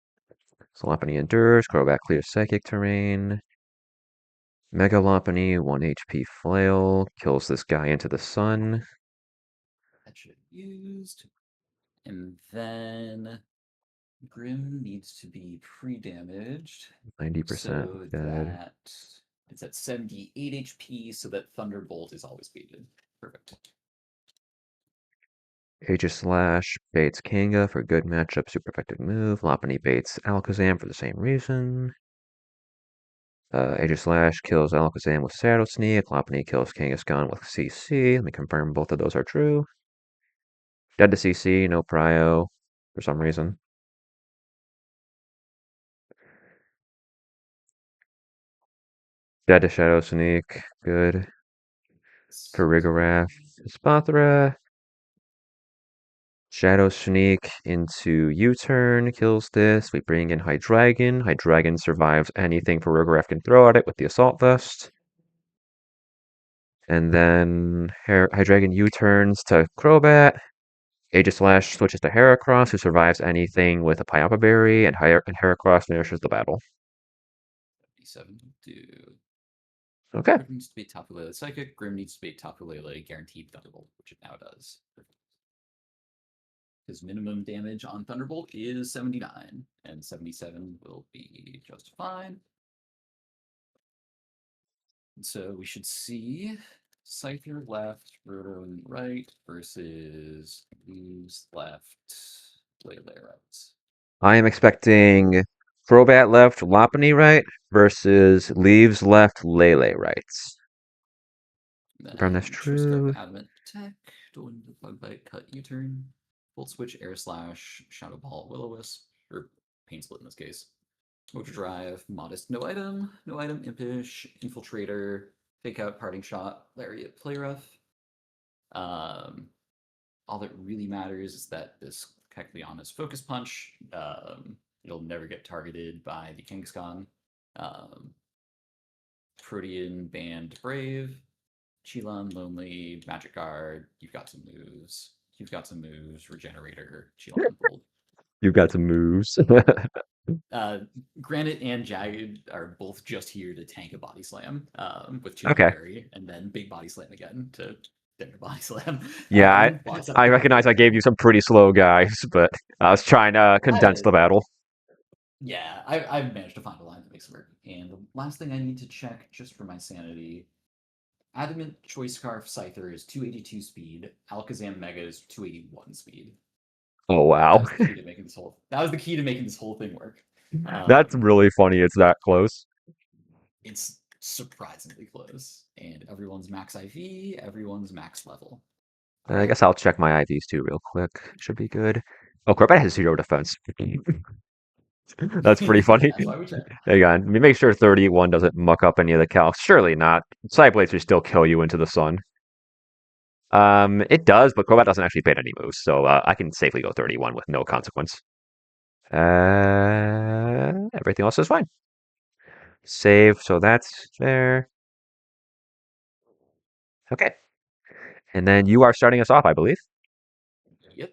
So Lopunny endures. Crobat clears Psychic Terrain. Mega Lopunny, 1 HP Flail. Kills this guy into the sun. That should used. And then Grim needs to be pre-damaged. 90% So dead. that it's at 78 HP, so that Thunderbolt is always baited. Perfect. Aegislash baits Kanga for good matchup, super effective move. Lopunny baits Alakazam for the same reason. Aegislash kills Alakazam with Shadow Sneak. Lopunny kills Kangaskhan with CC. Let me confirm both of those are true. Dead to CC, no prio for some reason. Dead to Shadow Sneak, good. Farigiraf, Espathra. Shadow Sneak into U-turn, kills this. We bring in Hydreigon. Hydreigon survives anything Farigiraf can throw at it with the Assault Vest. And then Hydreigon U-turns to Crobat. Aegislash switches to Heracross, who survives anything with a Pyapa Berry, and Heracross finishes the battle. 72. Okay. Grim needs to be Tapu Lele Psychic. Grim needs to be Tapu Lele guaranteed Thunderbolt, which it now does. His minimum damage on Thunderbolt is 79, and 77 will be just fine. So we should see Scyther left, Rotom right versus Leaves left, Lele right. I am expecting Crobat left, Lopunny right versus Leaves left, Lele right. Confirm that's Then Choice Scarf true. Adamant Tech, Dueling Bug Bite, Cut U-Turn, Volt Switch, Air Slash, Shadow Ball, Will-O-Wisp, or Pain Split in this case. Overdrive, Modest, no item, Impish, Infiltrator, Fake Out, Parting Shot, Lariat, Play Rough. All that really matters is that this Kecleon is Focus Punch. It'll never get targeted by the Kangaskhan. Protean, Band, Brave. Chilon, Lonely, Magic Guard. You've got some moves. Regenerator, Chilon, Bolt. You've got some moves. Granite and Jagged are both just here to tank a Body Slam with Chill Okay. Berry, and then big Body Slam again to tank a Body Slam. Yeah, I recognize I gave you some pretty slow guys, but I was trying to condense the battle. Yeah, I've managed to find a line that makes it work. And the last thing I need to check, just for my sanity, Adamant Choice Scarf Scyther is 282 speed. Alakazam Mega is 281 speed. Oh wow. That was the key to making this whole. That was the key to making this whole thing work. That's really funny. It's that close. It's surprisingly close, and everyone's max IV, everyone's max level. I guess I'll check my IVs too real quick. Should be good. Oh, Crobat has 0 defense. That's pretty funny. That's why we check. Hang on. Let me make sure 31 doesn't muck up any of the calcs. Surely not. Side Blades will still kill you into the sun. It does, but Crobat doesn't actually bait any moves, so I can safely go 31 with no consequence. Everything else is fine. Save, so that's there. Okay. And then you are starting us off, I believe. Yep.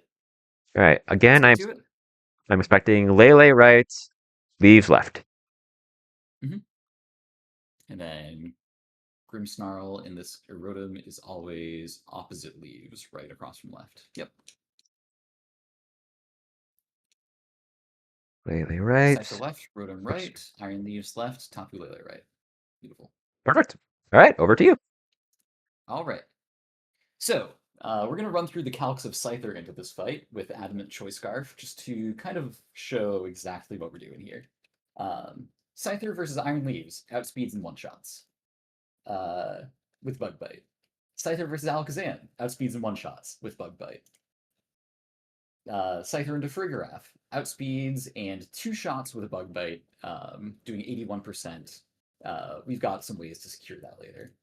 All right. Again, Let's get to it. I'm expecting Lele right, Leaves left. And then Grimmsnarl in this Rotom is always opposite Leaves, right across from left. Yep. Lele right. Scyther left, Rotom right, Iron Leaves left, Tapu Lele right. Beautiful. Perfect. All right, over to you. All right. So, we're going to run through the calcs of Scyther into this fight with Adamant Choice Scarf, just to kind of show exactly what we're doing here. Scyther versus Iron Leaves, outspeeds and one-shots with Bug Bite. Scyther versus Alakazam, outspeeds and one-shots with Bug Bite. Scyther into Farigiraf, outspeeds and two shots with a Bug Bite, doing 81%. We've got some ways to secure that later.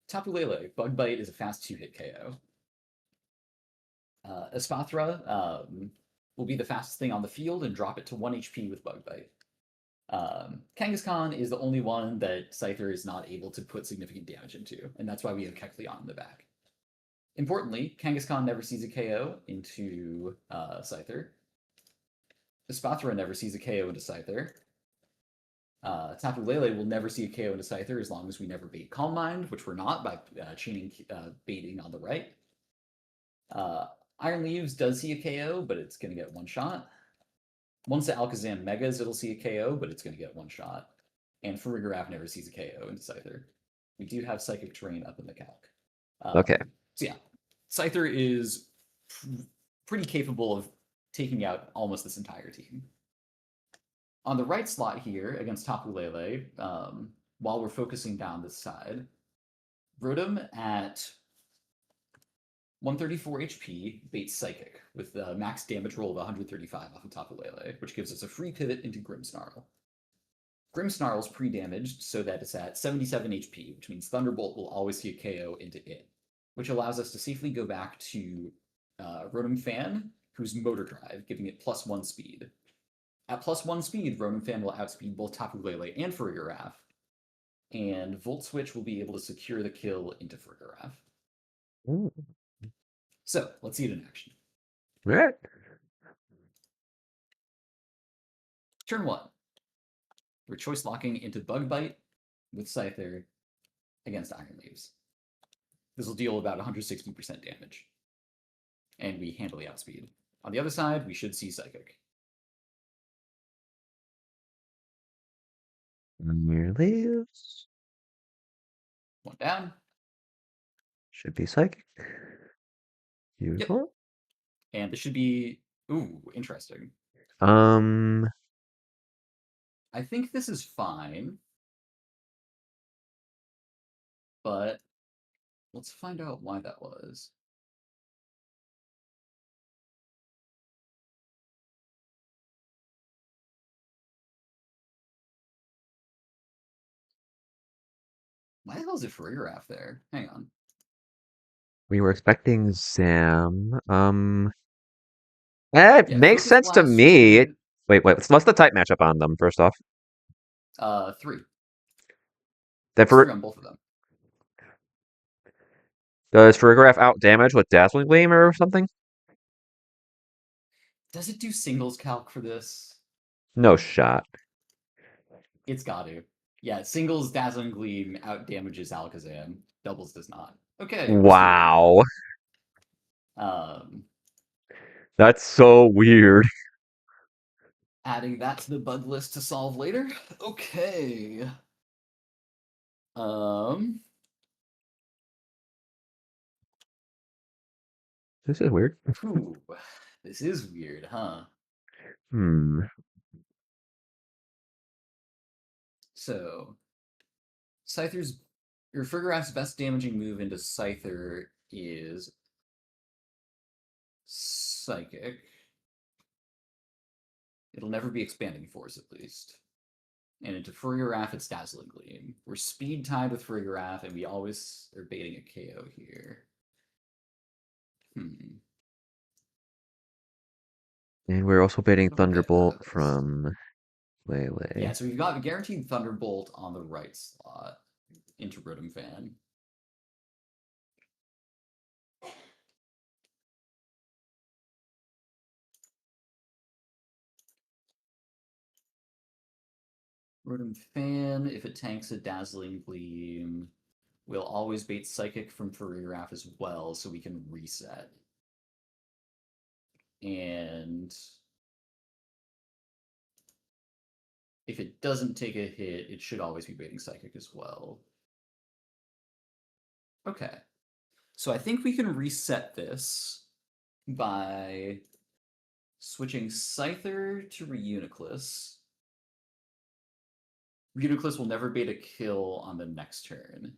Tapu Lele, Bug Bite is a fast 2-hit KO. Espathra will be the fastest thing on the field and drop it to 1 HP with Bug Bite. Kangaskhan is the only one that Scyther is not able to put significant damage into, and that's why we have Kecleon in the back. Importantly, Kangaskhan never sees a KO into Scyther. Espathra never sees a KO into Scyther. Tapu Lele will never see a KO into Scyther as long as we never bait Calm Mind, which we're not by chaining baiting on the right. Iron Leaves does see a KO, but it's going to get one shot. Once the Alakazam Megas, it'll see a KO, but it's going to get one shot. And Farigiraf never sees a KO into Scyther. We do have Psychic Terrain up in the calc. Okay. So yeah, Scyther is pretty capable of taking out almost this entire team. On the right slot here against Tapu Lele, while we're focusing down this side, Rotom at 134 HP baits Psychic with a max damage roll of 135 off of Tapu Lele, which gives us a free pivot into Grimmsnarl. Grimmsnarl's pre-damaged so that it's at 77 HP, which means Thunderbolt will always see a KO into it, which allows us to safely go back to Rotom Fan, who's Motor Drive, giving it +1 speed. At +1 speed, Rotom Fan will outspeed both Tapu Lele and Farigiraf, and Volt Switch will be able to secure the kill into Farigiraf. So, let's see it in action. All right. Turn 1. We're choice locking into Bug Bite with Scyther against Iron Leaves. This will deal about 160% damage. And we handily outspeed. On the other side, we should see Psychic. Iron Leaves. One down. Should be Psychic. Beautiful. Yep. And this should be... Ooh, interesting. Um... I think this is fine. But let's find out why that was. Why the hell is it Farigiraf there? Hang on. We were expecting Zam. It Yeah, makes Focus sense to Blast me. should... Wait, what's the type matchup on them, first off? 3. Then It's 3 on both of them. does Farigiraf out damage with Dazzling Gleam or something? Does it do singles calc for this? No shot. It's got to. Yeah, singles Dazzling Gleam out damages Alakazam. Doubles does not. Okay. Wow. That's so weird. Adding that to the bug list to solve later. Okay. This is weird. Ooh, this is weird, huh? So, Scyther's... Your Farigiraf's best damaging move into Scyther is... Psychic. It'll never be Expanding Force, at least. And into Farigiraf, it's Dazzling Gleam. We're speed tied with Farigiraf, and we always are baiting a KO here. And we're also baiting Thunderbolt from Lele. Yeah, so we've got a guaranteed Thunderbolt on the right slot into Rotom Fan. Rotom Fan, if it tanks a Dazzling Gleam, we'll always bait Psychic from Farigiraf as well, so we can reset. And if it doesn't take a hit, it should always be baiting Psychic as well. Okay. So I think we can reset this by switching Scyther to Reuniclus. Reuniclus will never bait a kill on the next turn.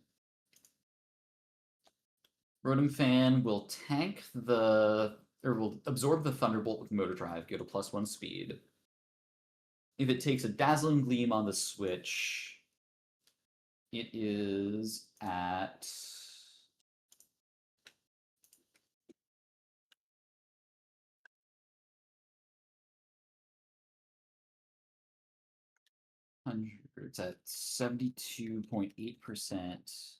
Rotom Fan will tank the... or will absorb the Thunderbolt with Motor Drive, go to +1 speed. If it takes a Dazzling Gleam on the switch, it is at... It's at 72.8%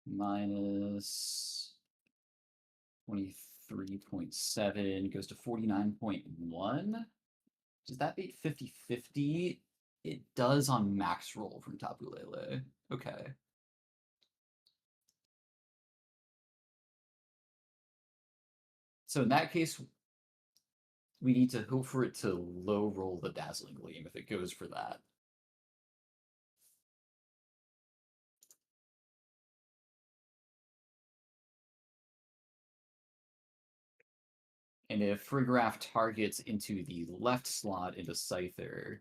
minus 23.7 goes to 49.1. Does that beat 50-50? It does on max roll from Tapu Lele. Okay. So in that case, we need to hope for it to low roll the Dazzling Gleam if it goes for that. And if Farigiraf targets into the left slot into Scyther,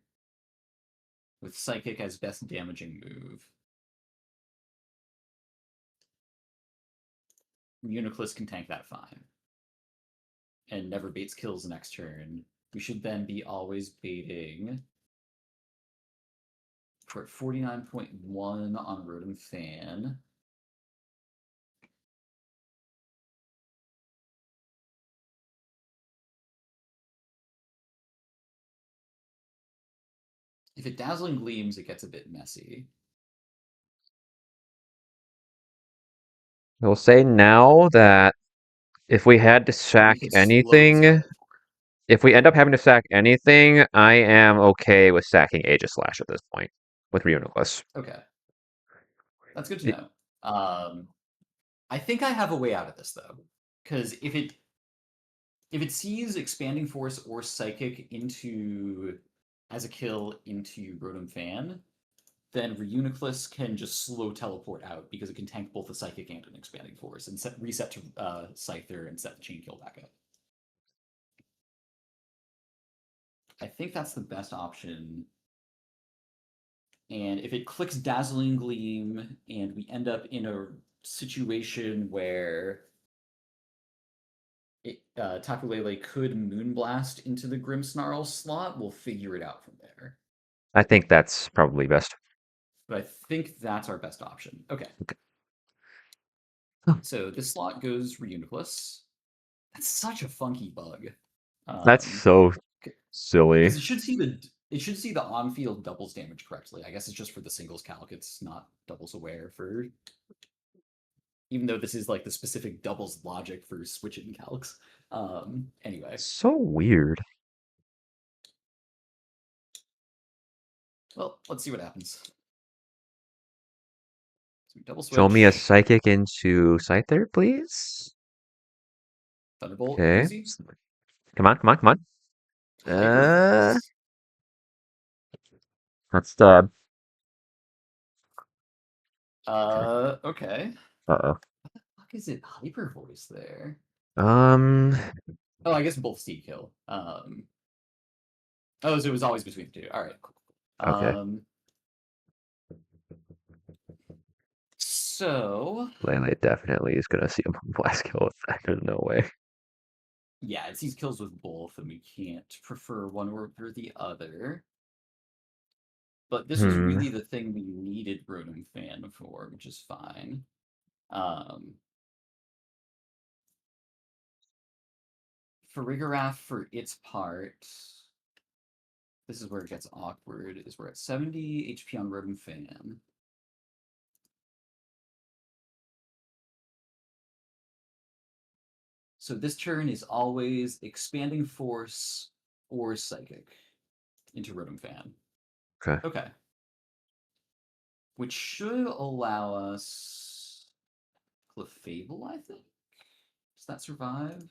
with Psychic as best damaging move, Reuniclus can tank that fine. And never baits kills next turn. We should then be always baiting for 49.1 on Rotom Fan. If it Dazzling Gleams, it gets a bit messy. I will say now that if we had to sack anything, if we end up having to sack anything, I am okay with sacking Aegislash at this point. with Reuniclus. Okay. That's good to know. I think I have a way out of this though, because if it sees Expanding Force or Psychic into as a kill into Rotom Fan, then Reuniclus can just slow teleport out because it can tank both the Psychic and an Expanding Force and reset to Scyther and set the chain kill back up. I think that's the best option. And if it clicks Dazzling Gleam and we end up in a situation where Tapu Lele could Moonblast into the Grimmsnarl slot, we'll figure it out from there. I think that's probably best. But I think that's our best option. Okay. Oh. So this slot goes Reuniclus. That's such a funky bug. That's so silly. Because it should see the on-field doubles damage correctly. I guess it's just for the singles calc. It's not doubles aware for, even though this is like the specific doubles logic for switching calcs. Anyway, So weird. well, let's see what happens. So we double switch. Show me a Psychic into Scyther, please. Thunderbolt. Okay. Easy. Come on, come on, come on. Hyper Let's stab. Okay. Uh-oh. Fuck is it hyper voice there? Um, Oh, I guess both Steed kill. Oh, so it was always between the two. All right, cool. okay. So Lele definitely is gonna see a blast kill with that. There's no way. yeah, it sees kills with both, and we can't prefer one over the other. But this was really the thing we needed Rotom Fan for, which is fine. Farigiraf, for its part, this is where it gets awkward, is we're at 70 HP on Rotom Fan. So this turn is always Expanding Force or Psychic into Rotom Fan. Okay. Okay. Which should allow us Clefable, I think? Does that survive?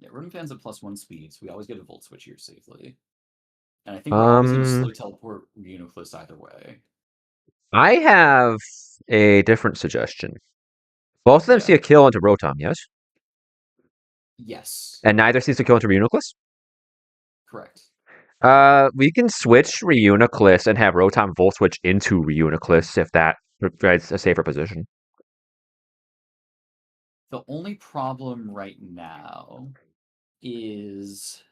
Yeah, Rotom Fan's at +1 speed, so we always get a Volt Switch here safely. And I think we're always going to slow teleport Reuniclus either way. I have a different suggestion. Both of them see a kill into Rotom, yes? Yes. And neither sees a kill into Reuniclus? Correct. We can switch Reuniclus and have Rotom Volt Switch into Reuniclus if that provides a safer position. The only problem right now is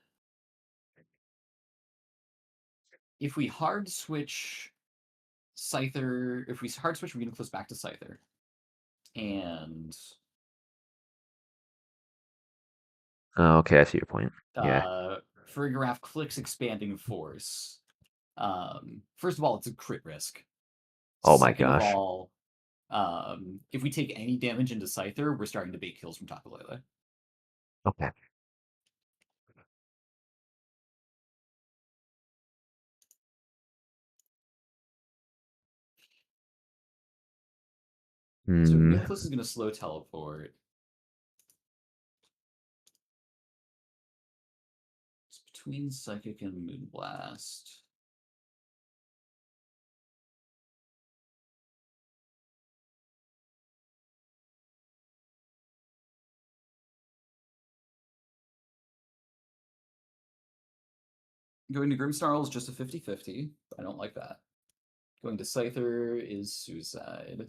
if we hard switch Scyther, if we hard switch Reuniclus back to Scyther, and Oh, okay, I see your point. Yeah. Farigiraf clicks Expanding Force. First of all, it's a crit risk. Oh my Second gosh. of all, if we take any damage into Scyther, we're starting to bait kills from Tapu Lele. Okay. So Reuniclus is going to slow teleport. It's between Psychic and Moonblast. Going to Grimmsnarl is just a 50-50. I don't like that. Going to Scyther is suicide.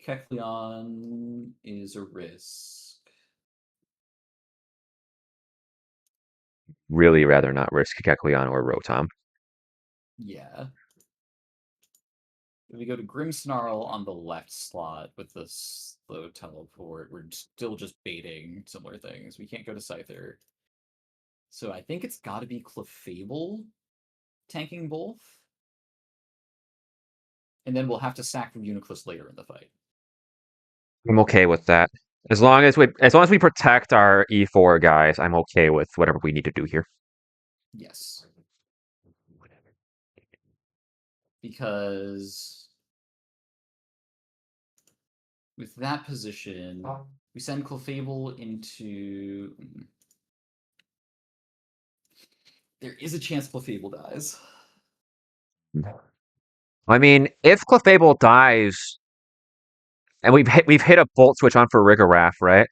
Kecleon is a risk. Really rather not risk Kecleon or Rotom. Yeah. If we go to Grimmsnarl on the left slot with the slow teleport, we're still just baiting similar things. We can't go to Scyther. So I think it's got to be Clefable tanking both. and then we'll have to sack from Uniclus later in the fight. I'm okay with that. As long as we protect our E4 guys, I'm okay with whatever we need to do here. Yes. Because with that position, we send Clefable into... There is a chance Clefable dies. I mean, if Clefable dies, and we've hit a bolt switch on for Rigoraph, right?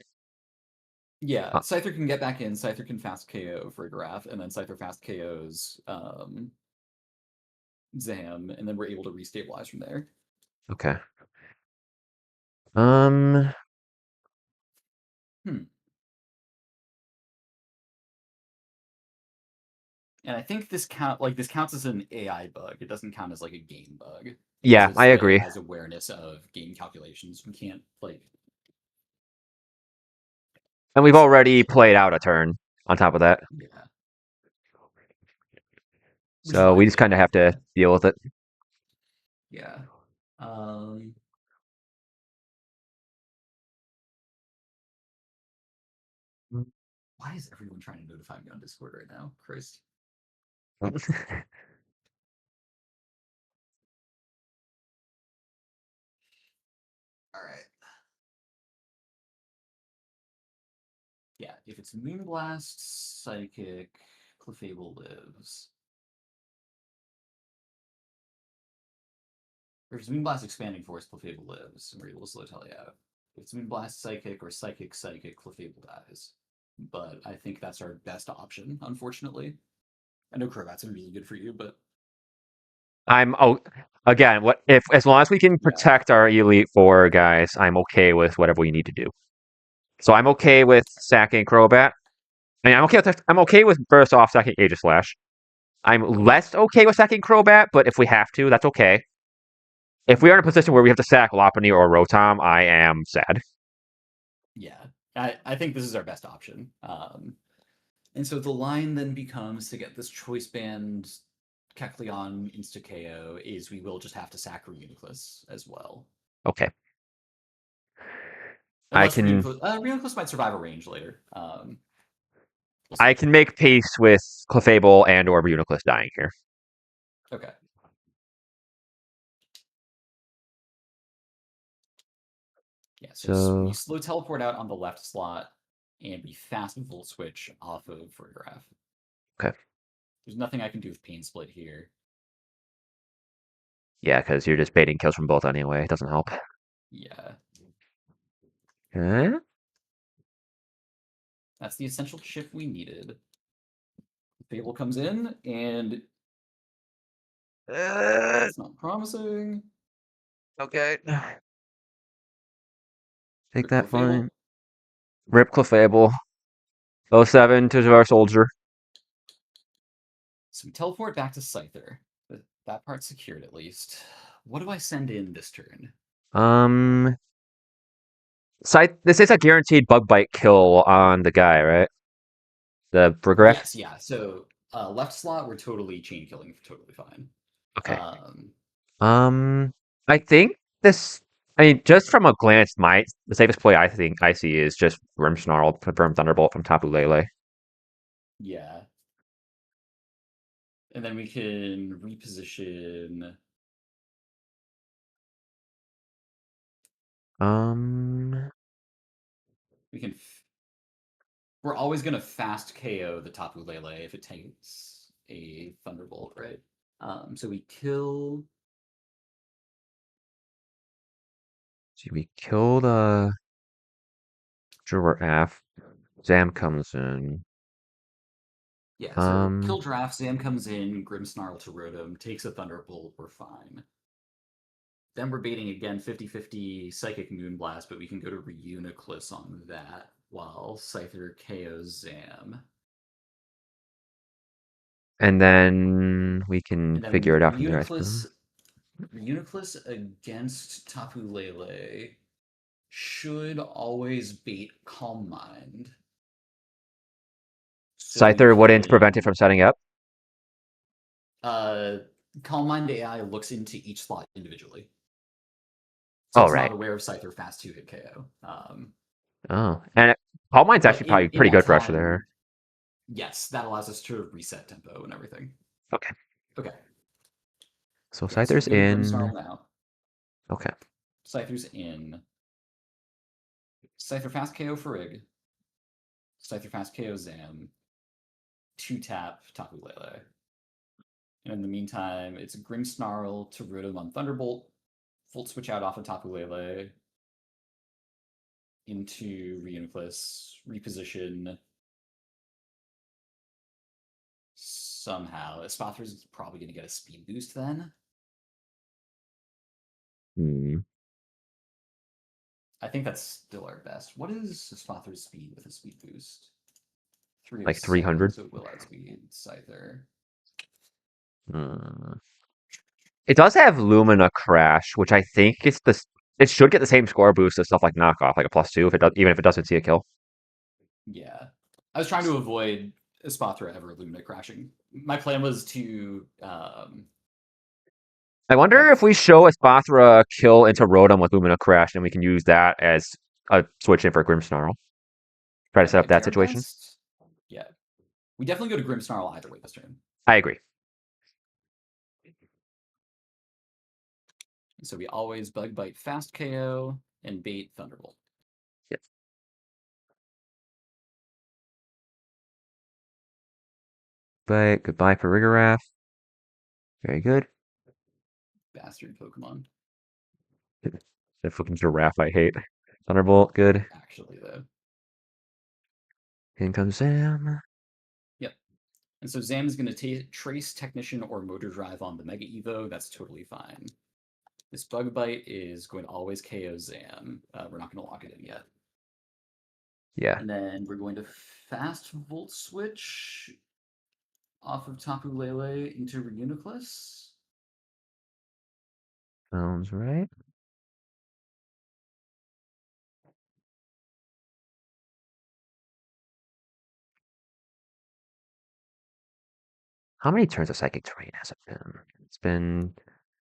Yeah, Scyther can get back in, Scyther can fast KO for Rigoraph, and then Scyther fast KOs Zam, and then we're able to restabilize from there. Okay. And I think this counts as an AI bug. It doesn't count as like a game bug. Yeah, I agree. It has awareness of game calculations. We can't And we've already played out a turn on top of that. Yeah. So we just kind of have to deal with it. Yeah. Why is everyone trying to notify me on Discord right now? Christ. All right. Yeah, if it's Moonblast, Psychic, Clefable lives. Or if it's Moonblast Expanding Force, Clefable lives, and we're able to slow Telly out. If it's Moonblast Psychic or Psychic, Clefable dies. But I think that's our best option, unfortunately. I know Crobat's really good for you, but again, as long as we can protect our Elite Four guys, I'm okay with whatever we need to do. So I'm okay with sacking Crobat. I mean, I'm okay with first off sacking Aegislash. I'm less okay with sacking Crobat, but if we have to, that's okay. If we are in a position where we have to sack Lopunny or Rotom, I am sad. Yeah, I think this is our best option. And so the line then becomes to get this choice band Kecleon insta KO is we will just have to sack Reuniclus as well. Okay. Unless Reuniclus might survive a range later. I can make peace with Clefable and or Reuniclus dying here. Okay. Yeah, so we slow teleport out on the left slot, and we fast Volt Switch off of Rigoraph. Okay. There's nothing I can do with Pain Split here. Yeah, because you're just baiting kills from both anyway. It doesn't help. Yeah. Okay. That's the essential shift we needed. Fable comes in, and it's not promising. Okay. Take Rip that fine. Clefable. Rip Clefable. 07 to our soldier. So we teleport back to Scyther. That part's secured at least. What do I send in this turn? This is a guaranteed bug bite kill on the guy, right? The Rigoraph? Yes, yeah. So left slot, we're totally chain killing, totally fine. Okay. I think this. I mean, just from a glance, the safest play I think I see is just Grimmsnarl, confirm Thunderbolt from Tapu Lele. Yeah. And then we can reposition. We can. We're always gonna fast KO the Tapu Lele if it takes a Thunderbolt, right? So we kill. See, we kill the Giraffe. Zam comes in. Yeah, so kill Giraffe, Zam comes in, Grimmsnarl to Rotom, takes a Thunderbolt, we're fine. Then we're baiting again 50-50 Psychic Moonblast, but we can go to Reuniclus on that while Scyther KOs Zam. And then we can figure it out from there. Reuniclus against Tapu Lele should always bait Calm Mind. So Scyther wouldn't prevent it from setting up? Calm Mind AI looks into each slot individually. So it's right. not aware of Scyther fast 2-hit KO. And Calm Mind's But actually probably in pretty that good for Usher there. time, yes, that allows us to reset tempo and everything. Okay. Okay. So Yeah, so we Scyther's can go to in. Grimmsnarl now. Okay. Scyther's in. Scyther fast KO for Rig. Scyther fast KO Zam. 2-tap Tapu Lele. And in the meantime, it's Grimmsnarl to Rotom on Thunderbolt. Volt switch out off of Tapu Lele into Reuniclus. Reposition. Somehow. Espathra's probably going to get a speed boost then. I think that's still our best. What is Espathra's speed with a speed boost? 307, Like 300. so it will outspeed Scyther. It does have Lumina Crash, which I think is the. It should get the same score boost as stuff like Knockoff, like a +2, if it does, even if it doesn't see a kill. Yeah. I was trying to avoid Espathra ever Lumina crashing. My plan was to I wonder if we show Espathra kill into Rotom with Lumina Crash, and we can use that as a switch in for Grimmsnarl. Try to set up that situation. Best. Yeah. We definitely go to Grimmsnarl either way this turn. I agree. So we always Bug Bite fast KO and bait Thunderbolt. Yes. But goodbye for Rigoraph. Very good. Bastard Pokemon. The fucking giraffe I hate. Thunderbolt, good. Actually, though. In comes Zam. Yep. And so Zam is going to trace Technician or Motor Drive on the Mega Evo. That's totally fine. This Bug Bite is going to always KO Zam. We're not going to lock it in yet. Yeah. And then we're going to fast Volt Switch off of Tapu Lele into Reuniclus. Sounds right. How many turns of Psychic Terrain has it been? It's been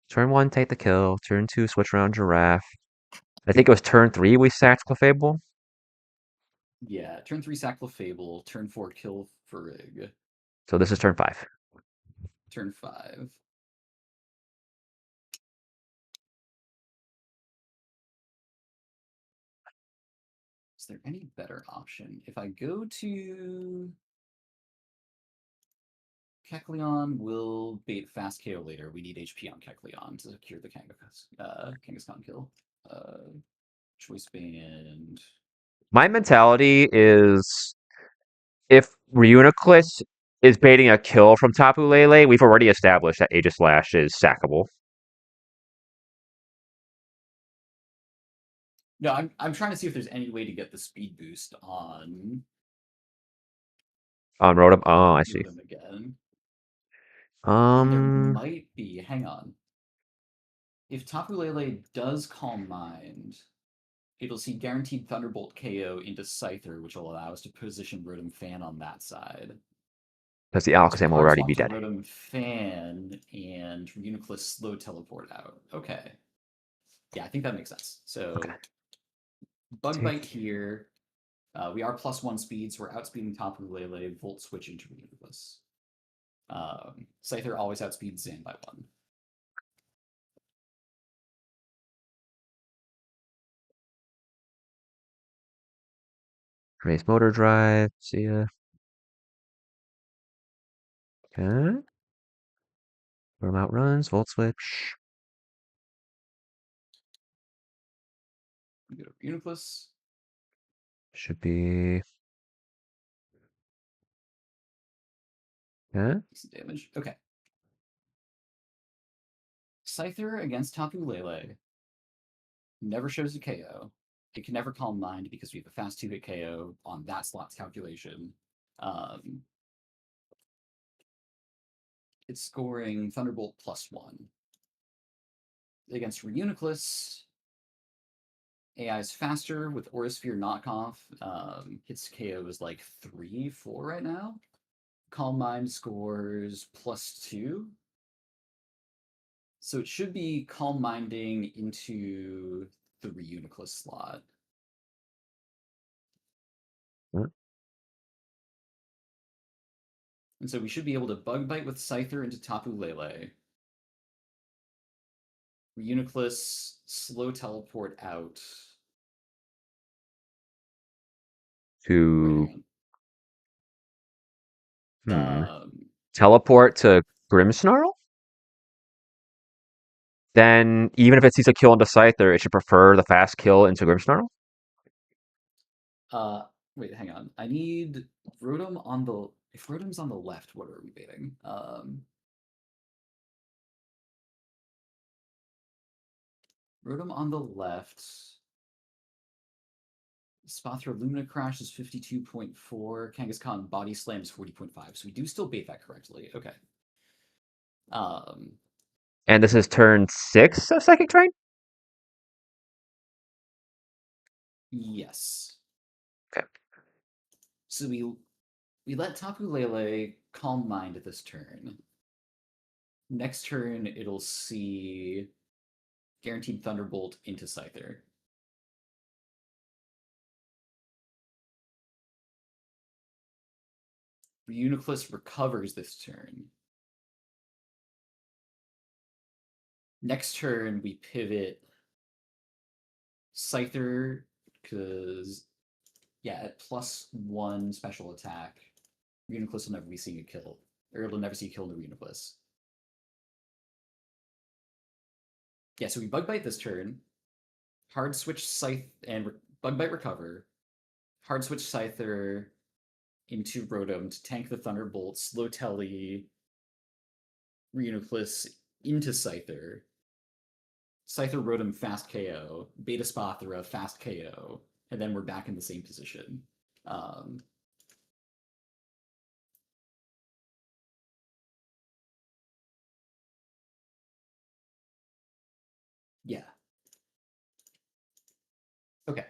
turn 1, Take the kill. Turn 2, switch around Giraffe. I think it was turn 3 we sacked Clefable. Yeah, turn 3 sack Clefable, turn 4 kill Farig. So this is turn 5. Turn 5. Is there any better option? If I go to Kecleon, will bait fast KO later. We need HP on Kecleon to cure the Kangaskhan kill. Choice band. My mentality is if Reuniclus is baiting a kill from Tapu Lele, we've already established that Aegislash is sackable. No, I'm trying to see if there's any way to get the speed boost on Rotom. Oh, I see. Rotom again. And there Um, might be. Hang on. If Tapu Lele does Calm Mind, it'll see guaranteed Thunderbolt KO into Scyther, which will allow us to position Rotom Fan on that side. because the So Alakazam will Card already Swap be to dead. Rotom Fan and Reuniclus slow teleport out. Okay. Yeah, I think that makes sense. So Okay. Bug Bite here. We are +1 speed, so we're outspeeding Tapu Lele, Volt Switch into Reuniclus. Scyther always outspeeds Zan by 1. Raise Motor Drive. See ya. Okay. Rotom outruns. Volt Switch. We go to Reuniclus. Should be. Yeah. Decent damage. Okay. Scyther against Tapu Lele never shows a KO. It can never Calm Mind because we have a fast 2-hit KO on that slot's calculation. It's scoring Thunderbolt +1. Against Reuniclus, AI is faster with Aura Sphere knockoff. Its KO is like 3, 4 right now. Calm Mind scores +2. So it should be Calm Minding into the Reuniclus slot. And so we should be able to Bug Bite with Scyther into Tapu Lele. Reuniclus, slow teleport out. To Um, teleport to Grimmsnarl? Then even if it sees a kill into Scyther, it should prefer the fast kill into Grimmsnarl? Wait, hang on. I need Rotom on the... If Rotom's on the left, what are we baiting? Rotom on the left. Spathra Lumina Crash is 52.4. Kangaskhan Body Slam is 40.5. So we do still bait that correctly. Okay. And this is turn 6 of Psychic Terrain? Yes. Okay. So we let Tapu Lele Calm Mind at this turn. Next turn, it'll see Guaranteed Thunderbolt into Scyther. Reuniclus recovers this turn. Next turn, we pivot Scyther, because, yeah, at +1 special attack, Reuniclus will never be seeing a kill. Or it'll never see a kill in the Reuniclus. Yeah, so we Bug Bite this turn. Hard Switch Scythe and Bug Bite Recover. Hard Switch Scyther into Rotom to tank the Thunderbolt, slow Telly, Reuniclus into Scyther. Scyther Rotom fast KO, Beta Spathra fast KO, and then we're back in the same position. Yeah. Okay.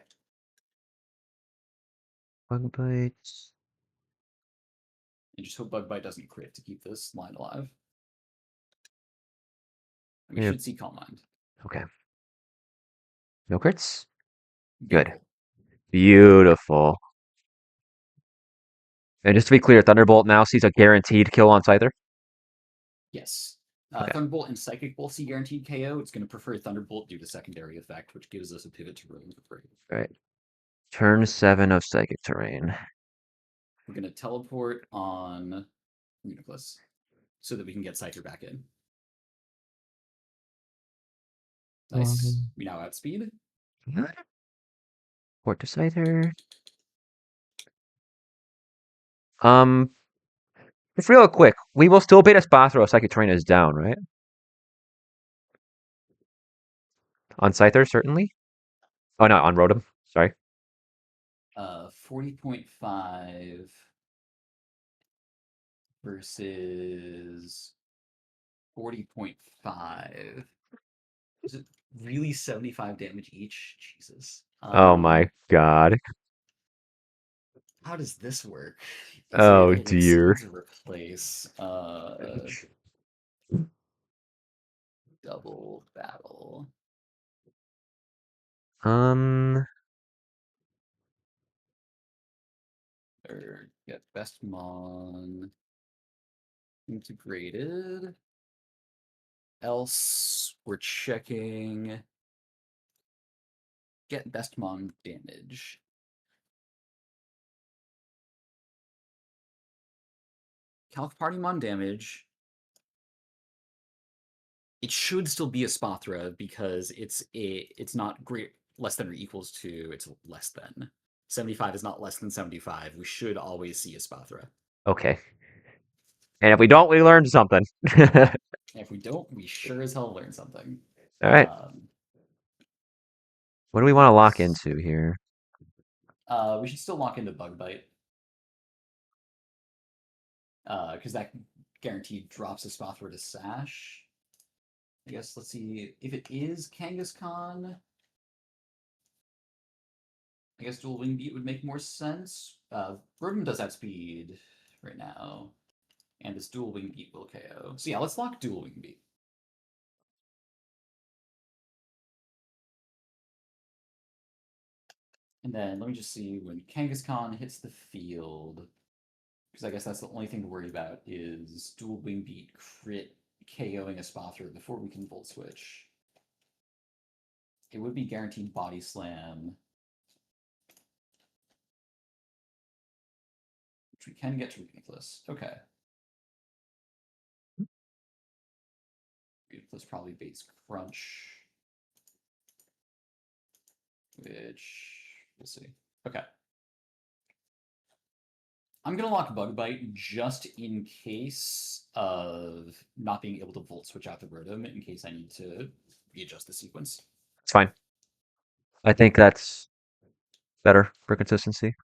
Bug Bites. And just hope Bug Bite doesn't crit to keep this line alive. And we Yeah. should see Calm Mind. Okay. No crits? Beautiful. Good. Beautiful. And just to be clear, Thunderbolt now sees a guaranteed kill on Scyther? Yes. Okay. Thunderbolt and Psychic Bolt see guaranteed KO. It's going to prefer Thunderbolt due to secondary effect, which gives us a pivot to Rotom for free. Alright. Turn 7 of Psychic Terrain. We're going to teleport on Reuniclus so that we can get Scyther back in. Nice. We now outspeed. Port to Scyther. Just real quick, we will still beta Spathro if Psychic Terrain is down, right? On Scyther, certainly. Oh, no, on Rotom. Sorry. 40.5 versus 40.5. Is it really 75 damage each? Jesus. Oh my god. How does this work? Oh It dear. exceeds replace. Double battle. Or get best mon integrated. Else we're checking get best mon damage. Calc Party Mon damage. It should still be a Spathra because it's not great less than or equals to, it's less than. 75 is not less than 75. We should always see a Spathra. Okay. And if we don't, we learned something. If we don't, we sure as hell learn something. Alright. What do we want to lock into here? We should still lock into Bug Bite. Because that guaranteed drops a Spathra to Sash. I guess, let's see. If it is Kangaskhan, I guess Dual Wing Beat would make more sense. Rotom does outspeed right now. And this Dual Wing Beat will KO. So yeah, let's lock Dual Wing Beat. And then let me just see when Kangaskhan hits the field, because I guess that's the only thing to worry about is dual wing beat crit KOing a Spothra before we can Volt Switch. It would be guaranteed body slam, which we can get to Ridiculous. Okay. Ridiculous probably baits Crunch, which we'll see. Okay. I'm going to lock Bug Bite just in case of not being able to Volt Switch out the Rotom in case I need to readjust the sequence. It's fine. I think that's better for consistency.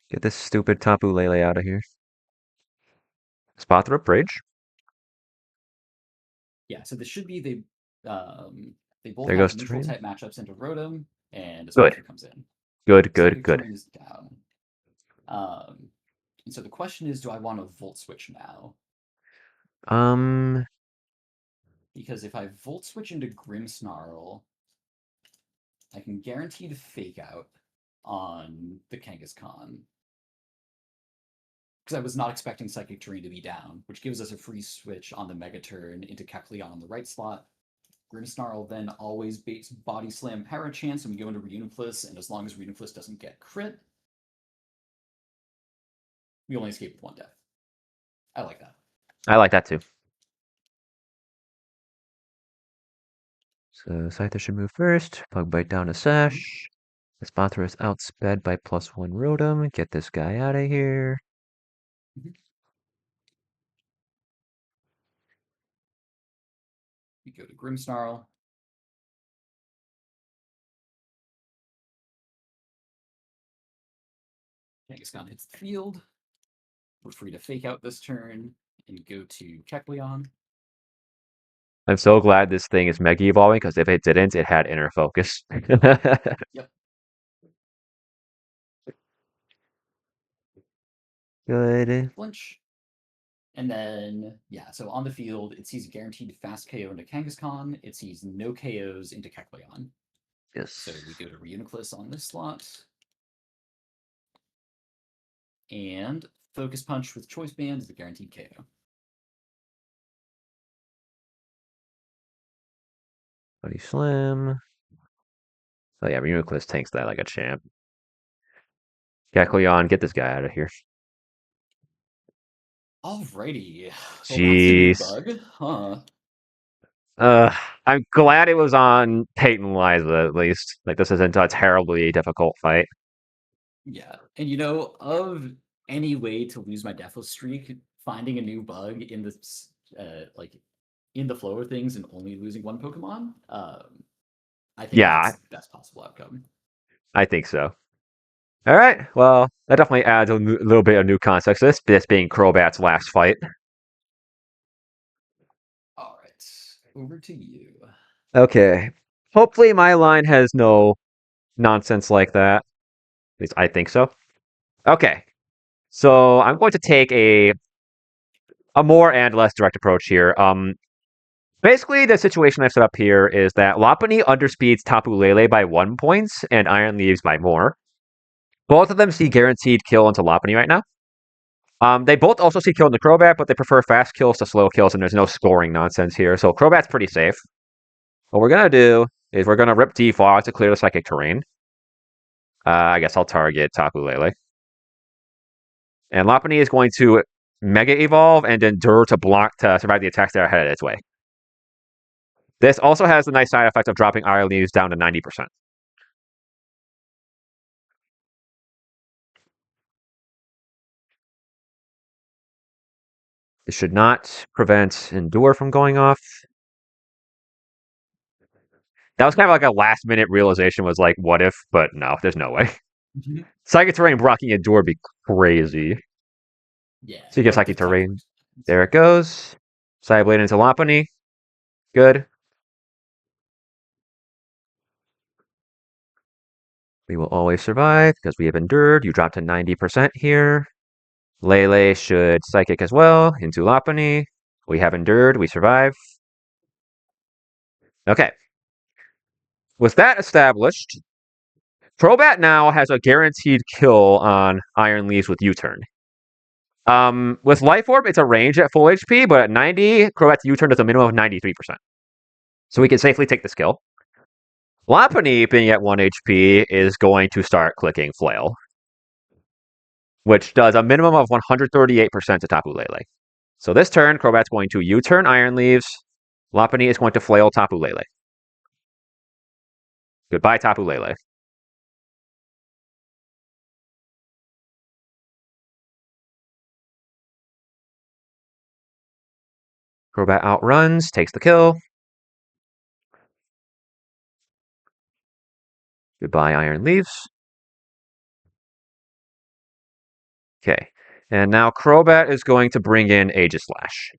Get this stupid Tapu Lele out of here. Spot Throw Bridge. Yeah, so this should be they both There have goes neutral terrain. type matchups into Rotom, and a Good. Spothra comes in. Good, good, Psychic good. Terrain is down. And so the question is, do I want to Volt Switch now? Because if I Volt Switch into Grimmsnarl, I can guarantee to Fake Out on the Kangaskhan. Because I was not expecting Psychic Terrain to be down, which gives us a free switch on the Mega Turn into Kecleon on the right slot. Grimmsnarl then always baits Body Slam Parachance, and we go into Reuniclus, and as long as Reuniclus doesn't get crit, we only escape with one death. I like that. I like that too. So Scyther should move first. Bug Bite down to Sash. The Spothra is outsped by +1 Rotom. Get this guy out of here. We go to Grimmsnarl. Kangaskhan hits the field. We're free to Fake Out this turn and go to Kecleon. I'm so glad this thing is Mega Evolving, because if it didn't, it had Inner Focus. Yep. Good. Flinch. And then, yeah, so on the field, it sees guaranteed fast KO into Kangaskhan. It sees no KOs into Kecleon. Yes. So we go to Reuniclus on this slot. And Focus Punch with Choice Band is a guaranteed KO. Body Slam. Oh yeah, Reuniclus tanks that like a champ. Kecleon, get this guy out of here. Alrighty. Well, that's a new Jeez. bug, huh? I'm glad it was on Tate and Liza, at least. Like, this isn't a terribly difficult fight. Yeah. And you know, of any way to lose my deathless streak, finding a new bug in this like in the flow of things and only losing one Pokemon, I think Yeah, that's the best possible outcome. I think so. All right, well, that definitely adds a little bit of new context to this being Crobat's last fight. All right, over to you. Okay. Hopefully my line has no nonsense like that. At least I think so. Okay. So I'm going to take a more and less direct approach here. Basically, the situation I've set up here is that Lopunny underspeeds Tapu Lele by 1 point and Iron Leaves by more. Both of them see guaranteed kill into Lopunny right now. They both also see kill into Crobat, but they prefer fast kills to slow kills, and there's no scoring nonsense here. So Crobat's pretty safe. What we're going to do is we're going to rip Defog to clear the Psychic Terrain. I guess I'll target Tapu Lele. And Lopunny is going to Mega Evolve and Endure to block to survive the attacks that are headed its way. This also has the nice side effect of dropping Iron Leaves down to 90%. This should not prevent Endure from going off. That was kind of like a last minute realization, was like, what if? But no, there's no way. Psychic Terrain blocking Endure would be crazy. Yeah. So you get Psychic Terrain. There it goes. Psyblade into Lopunny. Good. We will always survive because we have endured. You drop to 90% here. Lele should Psychic as well into Lopunny. We have endured. We survive. Okay. With that established, Crobat now has a guaranteed kill on Iron Leaves with U-turn. With Life Orb, it's a range at full HP, but at 90, Crobat's U-turn does a minimum of 93%. So we can safely take this kill. Lopunny, being at 1 HP, is going to start clicking Flail, which does a minimum of 138% to Tapu Lele. So this turn, Crobat's going to U-turn Iron Leaves. Lopunny is going to Flail Tapu Lele. Goodbye, Tapu Lele. Crobat outruns, takes the kill. Goodbye, Iron Leaves. Okay. And now Crobat is going to bring in Aegislash.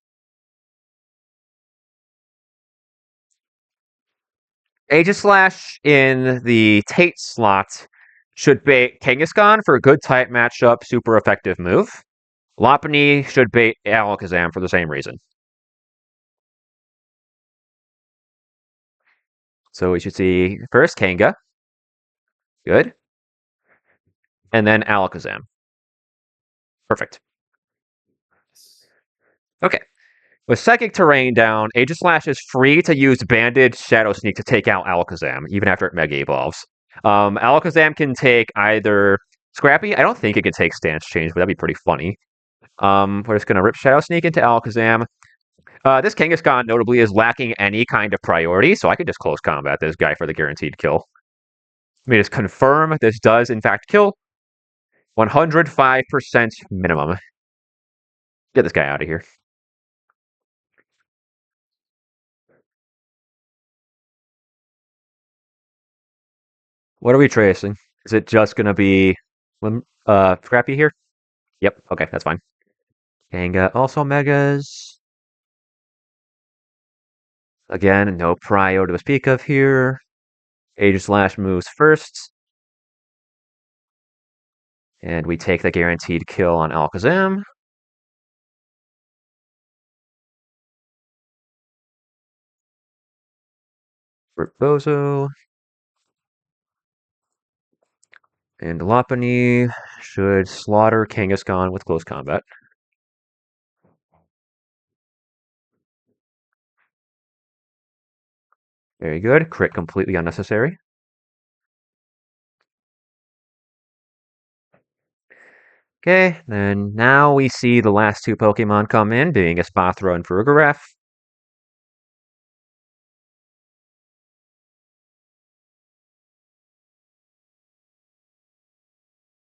Aegislash in the Tate slot should bait Kangaskhan for a good type matchup, super effective move. Lopunny should bait Alakazam for the same reason. So we should see first Kanga. Good. And then Alakazam. Perfect. Okay. With Psychic Terrain down, Aegislash is free to use Banded Shadow Sneak to take out Alakazam, even after it Mega Evolves. Alakazam can take either Scrappy. I don't think it can take Stance Change, but that'd be pretty funny. We're just going to rip Shadow Sneak into Alakazam. This Kangaskhan, notably, is lacking any kind of priority, so I could just close combat this guy for the guaranteed kill. Let me just confirm this does, in fact, kill. 105% minimum. Get this guy out of here. What are we tracing? Is it just going to be Scrappy here? Yep, okay, that's fine. Kanga also Megas. Again, no prio to speak of here. Aegislash moves first. And we take the guaranteed kill on Alakazam. Bozo. And Lopunny should slaughter Kangaskhan with close combat. Very good. Crit completely unnecessary. Okay, then now we see the last two Pokemon come in, being Espathra and Farigiraf.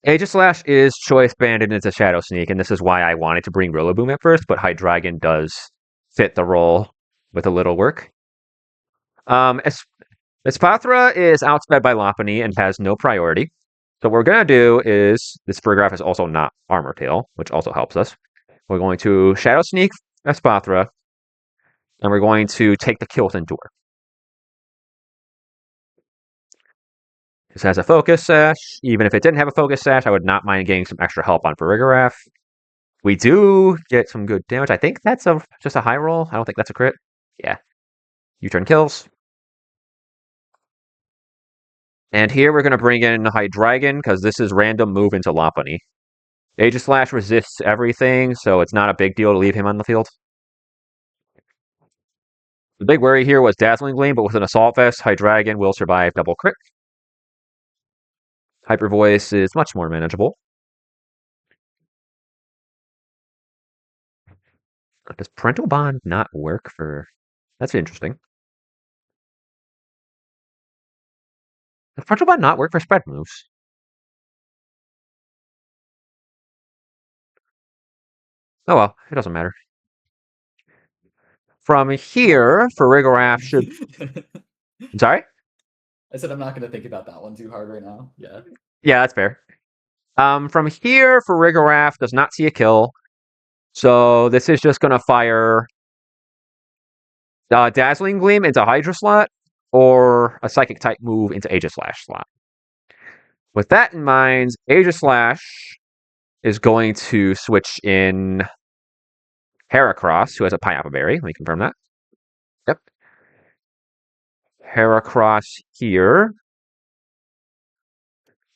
Aegislash is choice banded into Shadow Sneak, and this is why I wanted to bring Rillaboom at first, but Hydreigon does fit the role with a little work. Espathra is outsped by Lopunny and has no priority. So what we're going to do is, this Farigiraf is also not Armor Tail, which also helps us. We're going to Shadow Sneak Espathra, and we're going to take the kill with Endure. This has a Focus Sash. Even if it didn't have a Focus Sash, I would not mind getting some extra help on Farigiraf. We do get some good damage. I think that's just a high roll. I don't think that's a crit. Yeah. U-turn kills. And here we're going to bring in Hydreigon, because this is random move into Lopunny. Aegislash resists everything, so it's not a big deal to leave him on the field. The big worry here was Dazzling Gleam, but with an Assault Vest, Hydreigon will survive double crit. Hyper Voice is much more manageable. Does Parental Bond not work for... That's interesting. Does Parental Bond not work for spread moves? Oh well, it doesn't matter. From here, Farigiraf should... I'm sorry? I said I'm not going to think about that one too hard right now. Yeah. Yeah, that's fair. From here, Farigiraf does not see a kill. So this is just going to fire Dazzling Gleam into Hydra slot, or a Psychic type move into Aegislash slot. With that in mind, Aegislash is going to switch in Heracross, who has a Pineapple Berry. Let me confirm that. Yep. Heracross here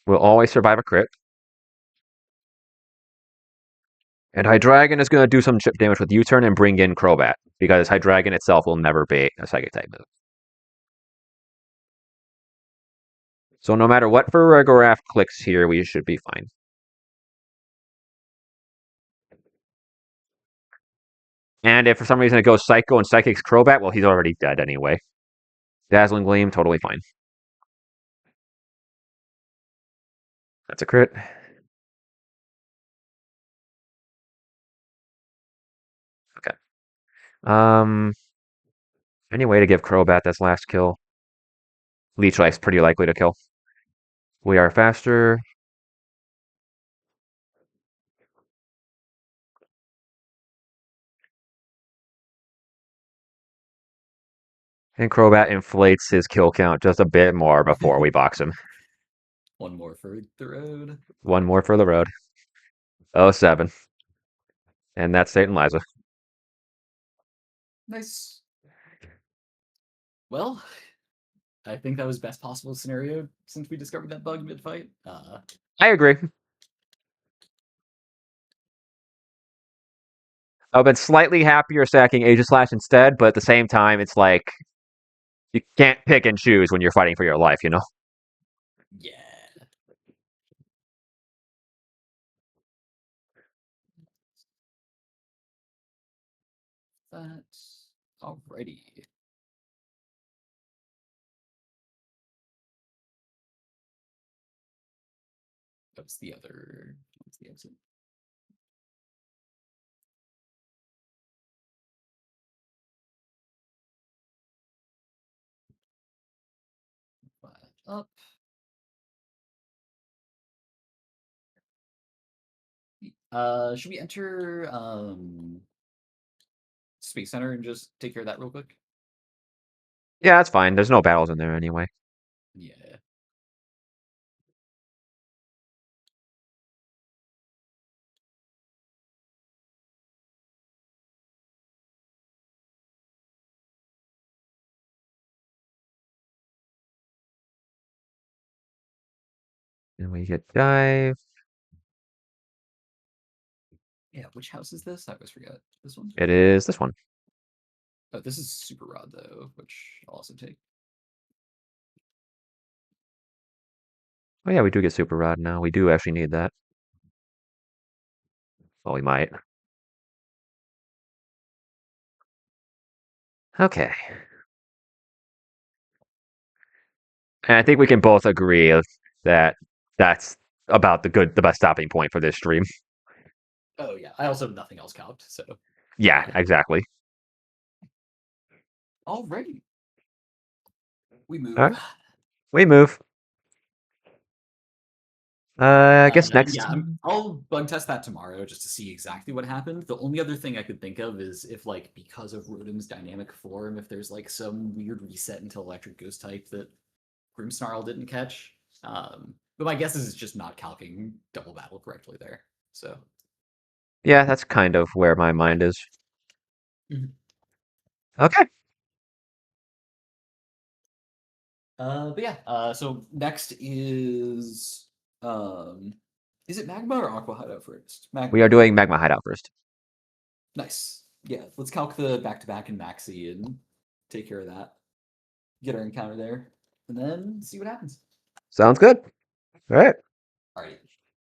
will always survive a crit. And Hydreigon is going to do some chip damage with U-turn and bring in Crobat, because Hydreigon itself will never bait a Psychic type move. So no matter what Farigiraf clicks here, we should be fine. And if for some reason it goes Psycho and Psychic's Crobat, well, he's already dead anyway. Dazzling Gleam, totally fine. That's a crit. Okay. Any way to give Crobat this last kill? Leech Life's pretty likely to kill. We are faster. And Crobat inflates his kill count just a bit more before we box him. One more for the road. One more for the road. 07. And that's Tate and Liza. Nice. Well, I think that was best possible scenario since we discovered that bug mid-fight. I agree. I've been slightly happier stacking Aegislash instead, but at the same time, it's like you can't pick and choose when you're fighting for your life, you know? Yeah. That's alrighty. What's the other? What's the exit? Up. Should we enter Space Center and just take care of that real quick? Yeah, that's fine. There's no battles in there anyway. Yeah. And we get dive. Yeah, which house is this? I always forget. This one? It is this one. Oh, this is Super Rod, though, which I'll also take. Oh yeah, we do get Super Rod now. We do actually need that. Well, we might. Okay. And I think we can both agree that that's about the best stopping point for this stream. Oh, yeah. I also have nothing else calced, so. Yeah, exactly. Alrighty. We move. All right. We move. I guess next. Yeah, I'll bug test that tomorrow just to see exactly what happened. The only other thing I could think of is if, like, because of Rotom's dynamic form, if there's like some weird reset into Electric Ghost type that Grimmsnarl didn't catch. But my guess is it's just not calcing double battle correctly there. So Yeah, that's kind of where my mind is. Mhm. Okay. But yeah, so next is it Magma or Aqua Hideout first? Magma. We are doing Magma Hideout first. Nice. Yeah, let's calc the back-to-back and Maxi and take care of that. Get our encounter there, and then see what happens. Sounds good. All right. Alright.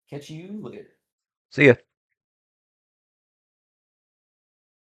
Catch you later. See ya.